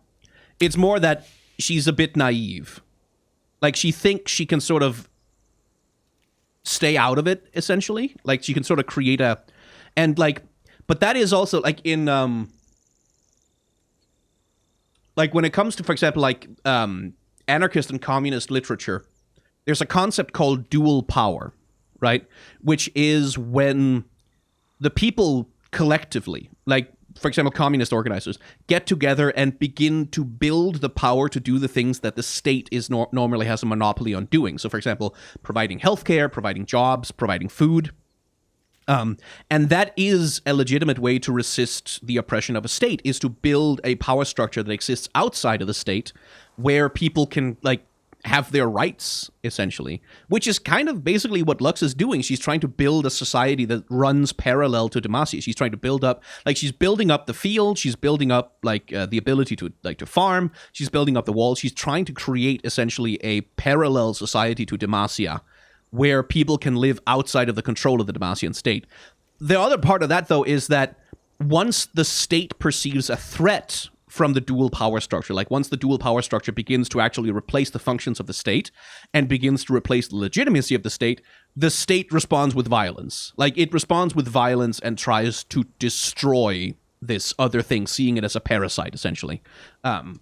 It's more that she's a bit naive. Like, she thinks she can sort of stay out of it, essentially. Like, she can sort of create a... And, like... But that is also, like, in... Like, when it comes to, for example, like, anarchist and communist literature, there's a concept called dual power, right? Which is when the people collectively, like, for example, communist organizers, get together and begin to build the power to do the things that the state is normally has a monopoly on doing. So, for example, providing healthcare, providing jobs, providing food. And that is a legitimate way to resist the oppression of a state, is to build a power structure that exists outside of the state where people can, like, have their rights, essentially, which is kind of basically what Lux is doing. She's trying to build a society that runs parallel to Demacia. She's trying to build up, like, she's building up the field, she's building up, like, the ability to, like, to farm, she's building up the walls, she's trying to create, essentially, a parallel society to Demacia, where people can live outside of the control of the Demacian state. The other part of that, though, is that once the state perceives a threat from the dual power structure, like once the dual power structure begins to actually replace the functions of the state and begins to replace the legitimacy of the state responds with violence. Like, it responds with violence and tries to destroy this other thing, seeing it as a parasite, essentially. And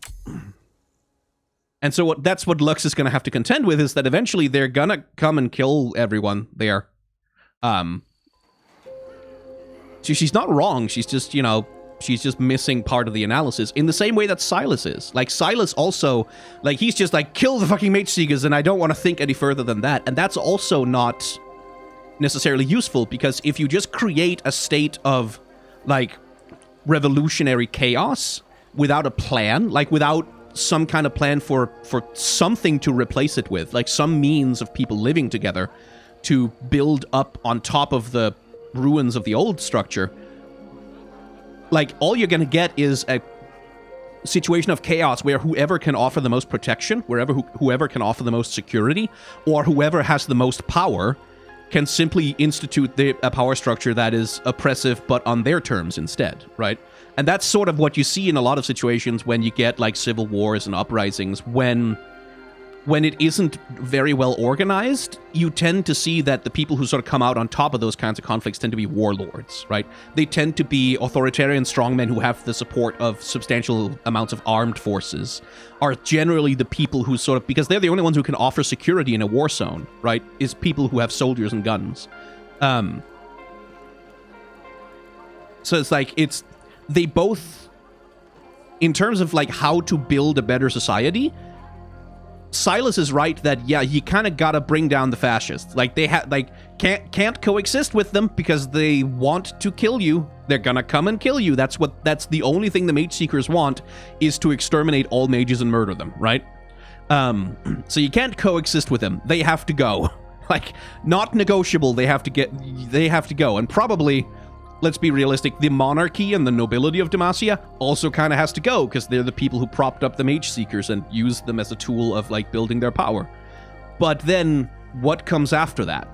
so that's what Lux is going to have to contend with, is that eventually they're going to come and kill everyone there. So she's not wrong. She's just, you know, She's just missing part of the analysis in the same way that Silas is. Like, Silas also, like, he's just like, kill the fucking Mageseekers, and I don't want to think any further than that. And that's also not necessarily useful, because if you just create a state of, like, revolutionary chaos without a plan, like, without some kind of plan for something to replace it with, like some means of people living together to build up on top of the ruins of the old structure, like, all you're gonna get is a situation of chaos where whoever can offer the most protection, whoever can offer the most security, or whoever has the most power can simply institute a power structure that is oppressive but on their terms instead, right? And that's sort of what you see in a lot of situations when you get, like, civil wars and uprisings. When it isn't very well organized, you tend to see that the people who sort of come out on top of those kinds of conflicts tend to be warlords, right? They tend to be authoritarian strongmen who have the support of substantial amounts of armed forces, are generally the people who sort of, because they're the only ones who can offer security in a war zone, right? Is people who have soldiers and guns. So it's like, they both, in terms of, like, how to build a better society, Silas is right that, yeah, you kind of gotta bring down the fascists. Like, they can't coexist with them because they want to kill you. They're gonna come and kill you. That's the only thing the Mageseekers want, is to exterminate all mages and murder them, right? So you can't coexist with them. They have to go. Like, not negotiable. They have to go. And probably, let's be realistic, the monarchy and the nobility of Demacia also kind of has to go, because they're the people who propped up the Mageseekers and used them as a tool of, like, building their power. But then, what comes after that?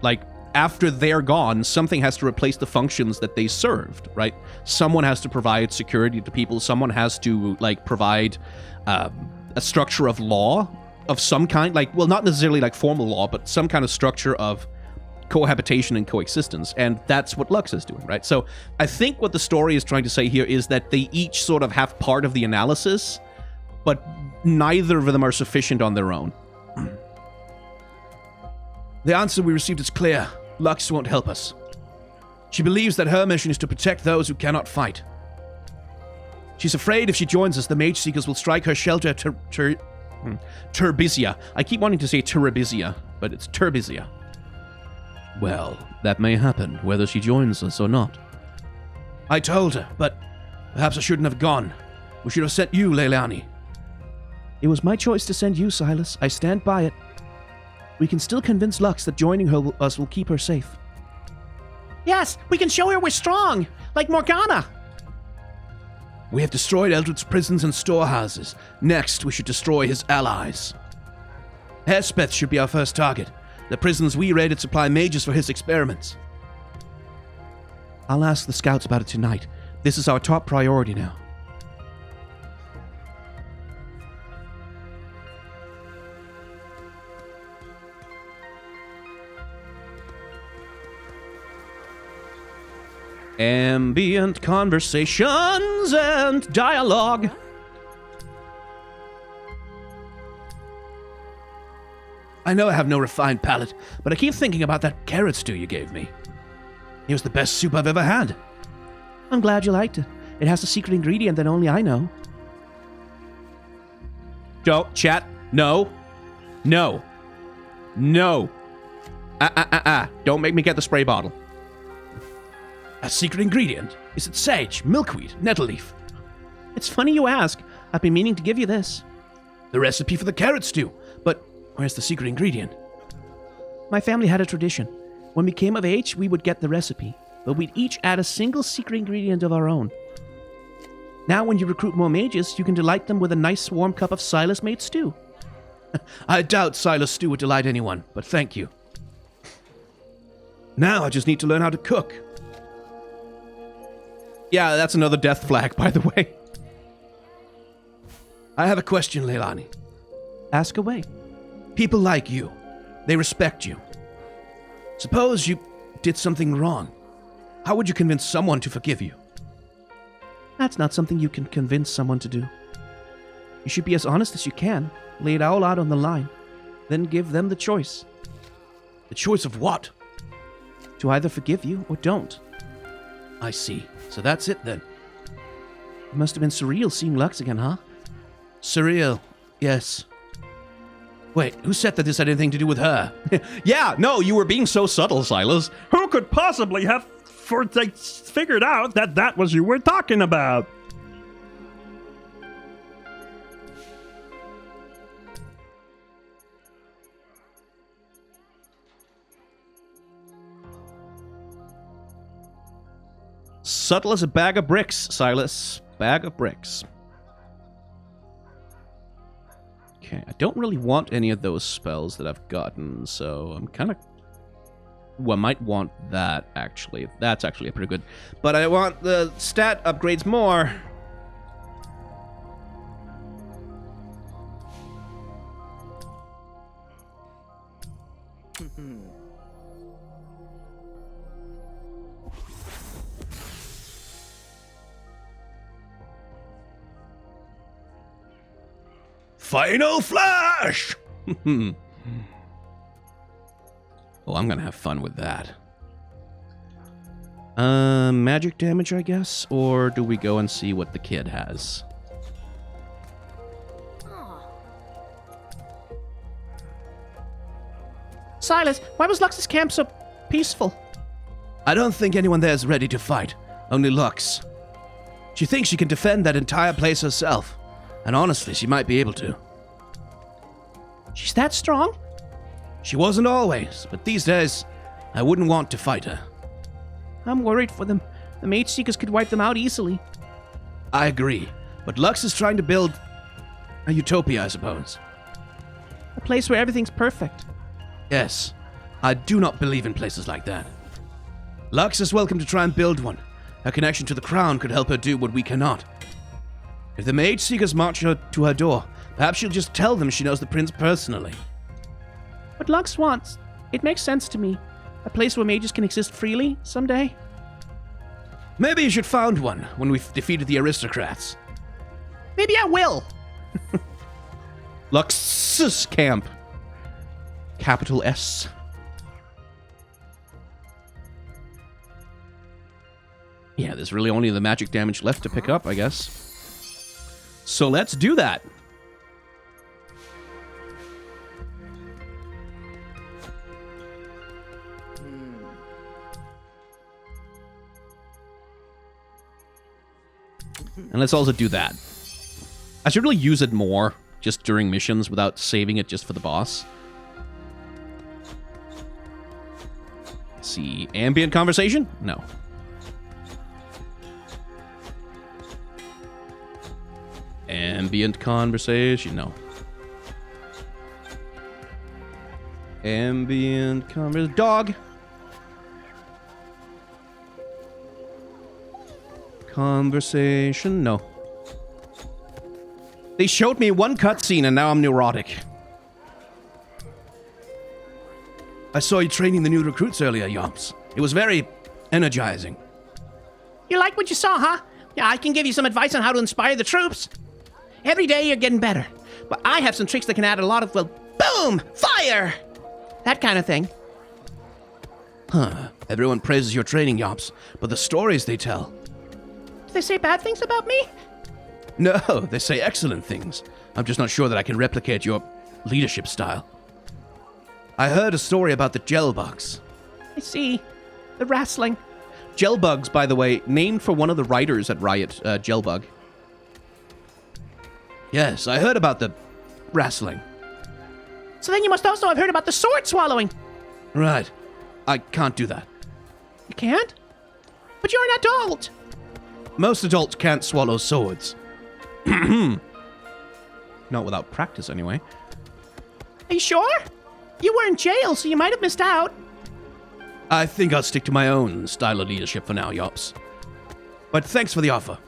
Like, after they're gone, something has to replace the functions that they served, right? Someone has to provide security to people. Someone has to, like, provide a structure of law of some kind. Like, well, not necessarily, like, formal law, but some kind of structure of cohabitation and coexistence, and that's what Lux is doing, right? So I think what the story is trying to say here is that they each sort of have part of the analysis, but neither of them are sufficient on their own. The answer we received is clear. Lux won't help us. She believes that her mission is to protect those who cannot fight. She's afraid if she joins us, the Mageseekers will strike her shelter at Turbizia. I keep wanting to say Turbizia, but it's Turbizia. Well, that may happen, whether she joins us or not. I told her, but perhaps I shouldn't have gone. We should have sent you, Leilani. It was my choice to send you, Silas. I stand by it. We can still convince Lux that joining us will keep her safe. Yes, we can show her we're strong, like Morgana. We have destroyed Eldred's prisons and storehouses. Next, we should destroy his allies. Hespeth should be our first target. The prisons we raided supply mages for his experiments. I'll ask the scouts about it tonight. This is our top priority now. Ambient conversations and dialogue. I know I have no refined palate, but I keep thinking about that carrot stew you gave me. It was the best soup I've ever had. I'm glad you liked it. It has a secret ingredient that only I know. Don't, chat. No. No. No. Don't make me get the spray bottle. A secret ingredient? Is it sage, milkweed, nettle leaf? It's funny you ask. I've been meaning to give you this. The recipe for the carrot stew. But where's the secret ingredient? My family had a tradition. When we came of age, we would get the recipe, but we'd each add a single secret ingredient of our own. Now when you recruit more mages, you can delight them with a nice warm cup of Silas-made stew. I doubt Silas stew would delight anyone, but thank you. Now I just need to learn how to cook. Yeah, that's another death flag, by the way. I have a question, Leilani. Ask away. People like you. They respect you. Suppose you did something wrong. How would you convince someone to forgive you? That's not something you can convince someone to do. You should be as honest as you can, lay it all out on the line, then give them the choice. The choice of what? To either forgive you or don't. I see. So that's it then. Must have been surreal seeing Lux again, huh? Surreal, yes. Wait, who said that this had anything to do with her? Yeah, no, you were being so subtle, Silas. Who could possibly have figured out that that was you we're talking about? Subtle as a bag of bricks, Silas. Bag of bricks. Okay, I don't really want any of those spells that I've gotten, so I'm kind of... Well, I might want that, actually. That's actually pretty good. But I want the stat upgrades more. Final Flash! Oh, I'm gonna have fun with that. Magic damage, I guess? Or do we go and see what the kid has? Silas, why was Lux's camp so peaceful? I don't think anyone there is ready to fight. Only Lux. She thinks she can defend that entire place herself. And honestly, she might be able to. She's that strong? She wasn't always, but these days, I wouldn't want to fight her. I'm worried for them. The Mageseekers could wipe them out easily. I agree, but Lux is trying to build a utopia, I suppose. A place where everything's perfect. Yes, I do not believe in places like that. Lux is welcome to try and build one. Her connection to the crown could help her do what we cannot. If the Mageseekers march her to her door, perhaps she'll just tell them she knows the prince personally. What Lux wants, it makes sense to me. A place where mages can exist freely someday. Maybe you should found one when we've defeated the aristocrats. Maybe I will. Lux's camp. Capital S. Yeah, there's really only the magic damage left to pick up, I guess. So let's do that. And let's also do that. I should really use it more just during missions without saving it just for the boss. Let's see. Ambient conversation? No. Ambient conversation? No. Ambient conversation. Dog! Conversation? No. They showed me one cutscene and now I'm neurotic. I saw you training the new recruits earlier, Yomps. It was very energizing. You like what you saw, huh? Yeah, I can give you some advice on how to inspire the troops. Every day you're getting better. But I have some tricks that can add a lot of, well, boom! Fire! That kind of thing. Huh. Everyone praises your training, Yomps, but the stories they tell... Do they say bad things about me? No, they say excellent things. I'm just not sure that I can replicate your leadership style. I heard a story about the gel bugs. I see. The wrestling. Gel bugs, by the way, named for one of the writers at Riot, Gelbug. Yes, I heard about the wrestling. So then you must also have heard about the sword swallowing. Right. I can't do that. You can't? But you're an adult. Most adults can't swallow swords. Not without practice, anyway. Are you sure? You were in jail, so you might have missed out. I think I'll stick to my own style of leadership for now, Yops. But thanks for the offer.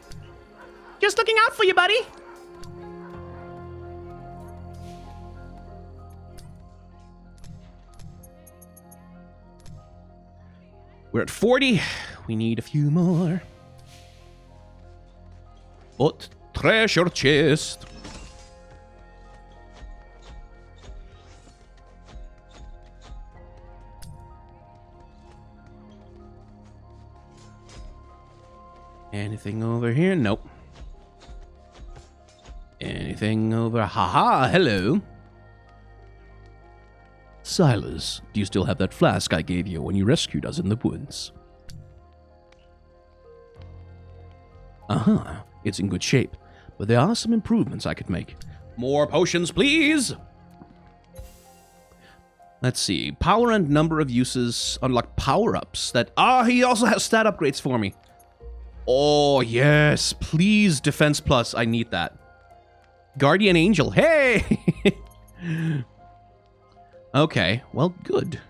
Just looking out for you, buddy. We're at 40. We need a few more. But treasure chest. Anything over here? Nope. anything over? Haha, hello. Silas, do you still have that flask I gave you when you rescued us in the woods? Uh-huh, it's in good shape, but there are some improvements I could make. More potions, please! Let's see, power and number of uses unlock power-ups that... he also has stat upgrades for me. Oh, yes, please, Defense Plus, I need that. Guardian Angel, hey! Okay, well, good.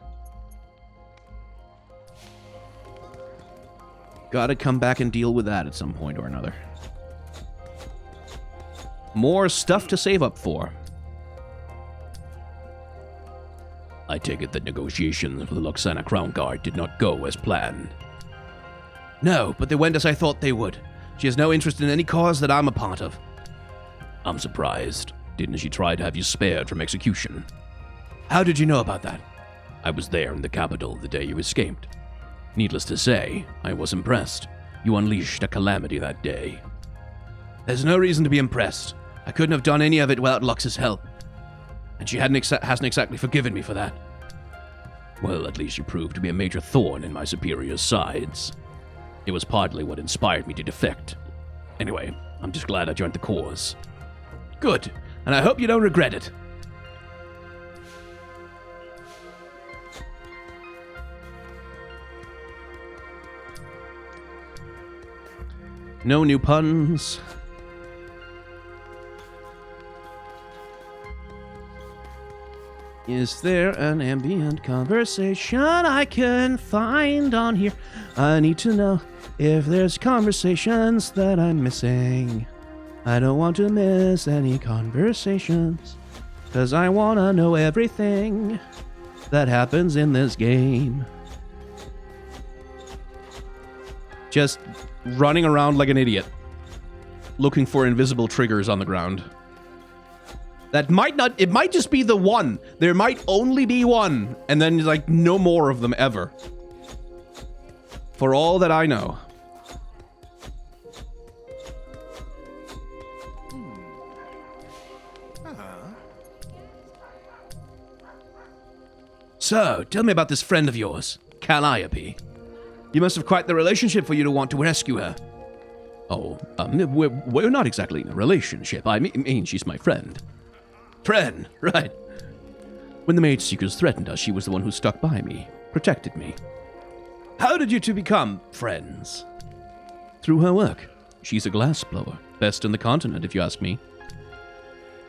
Gotta come back and deal with that at some point or another. More stuff to save up for. I take it that negotiations with the Luxana Crown Guard did not go as planned. No, but they went as I thought they would. She has no interest in any cause that I'm a part of. I'm surprised. Didn't she try to have you spared from execution? How did you know about that? I was there in the capital the day you escaped. Needless to say, I was impressed. You unleashed a calamity that day. There's no reason to be impressed. I couldn't have done any of it without Lux's help. And she hasn't exactly forgiven me for that. Well, at least you proved to be a major thorn in my superior's sides. It was partly what inspired me to defect. Anyway, I'm just glad I joined the cause. Good, and I hope you don't regret it. No new puns. Is there an ambient conversation I can find on here? I need to know if there's conversations that I'm missing. I don't want to miss any conversations, 'cause I want to know everything that happens in this game. Just running around like an idiot, looking for invisible triggers on the ground. That might not, it might just be the one. There might only be one, and then like no more of them ever. For all that I know. So, tell me about this friend of yours, Calliope. You must have quite the relationship for you to want to rescue her. Oh, we're not exactly in a relationship. I mean, she's my friend. Friend, right. When the Mageseekers threatened us, she was the one who stuck by me, protected me. How did you two become friends? Through her work. She's a glassblower, best in the continent, if you ask me.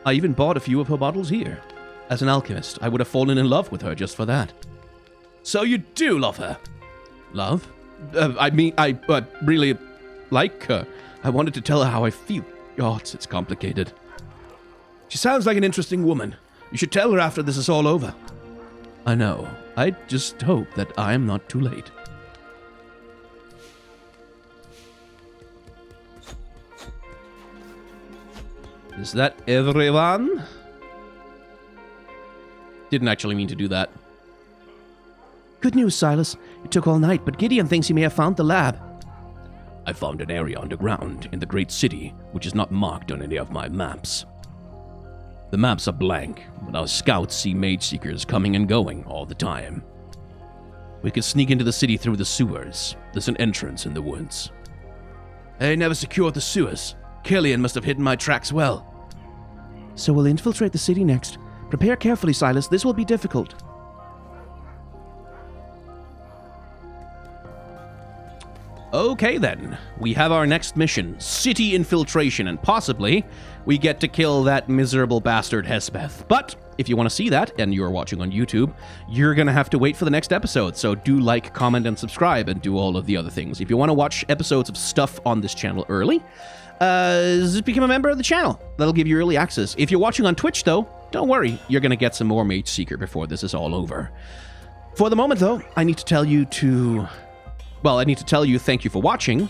I even bought a few of her bottles here. As an alchemist, I would have fallen in love with her just for that. So you do love her? Love? I really like her. I wanted to tell her how I feel. Oh, it's complicated. She sounds like an interesting woman. You should tell her after this is all over. I know. I just hope that I'm not too late. Is that everyone? Didn't actually mean to do that. Good news, Silas. It took all night, but Gideon thinks he may have found the lab. I found an area underground in the great city, which is not marked on any of my maps. The maps are blank, but our scouts see Mageseekers coming and going all the time. We could sneak into the city through the sewers. There's an entrance in the woods. They never secured the sewers. Killian must have hidden my tracks well. So we'll infiltrate the city next. Prepare carefully, Silas. This will be difficult. Okay then, we have our next mission, city infiltration, and possibly we get to kill that miserable bastard Hespeth. But if you want to see that, and you're watching on YouTube, you're going to have to wait for the next episode, so do like, comment, and subscribe, and do all of the other things. If you want to watch episodes of stuff on this channel early, just become a member of the channel. That'll give you early access. If you're watching on Twitch, though, don't worry, you're going to get some more Mageseeker before this is all over. For the moment, though, I need to tell you thank you for watching.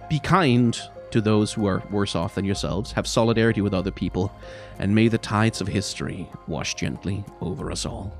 Be kind to those who are worse off than yourselves. Have solidarity with other people. And may the tides of history wash gently over us all.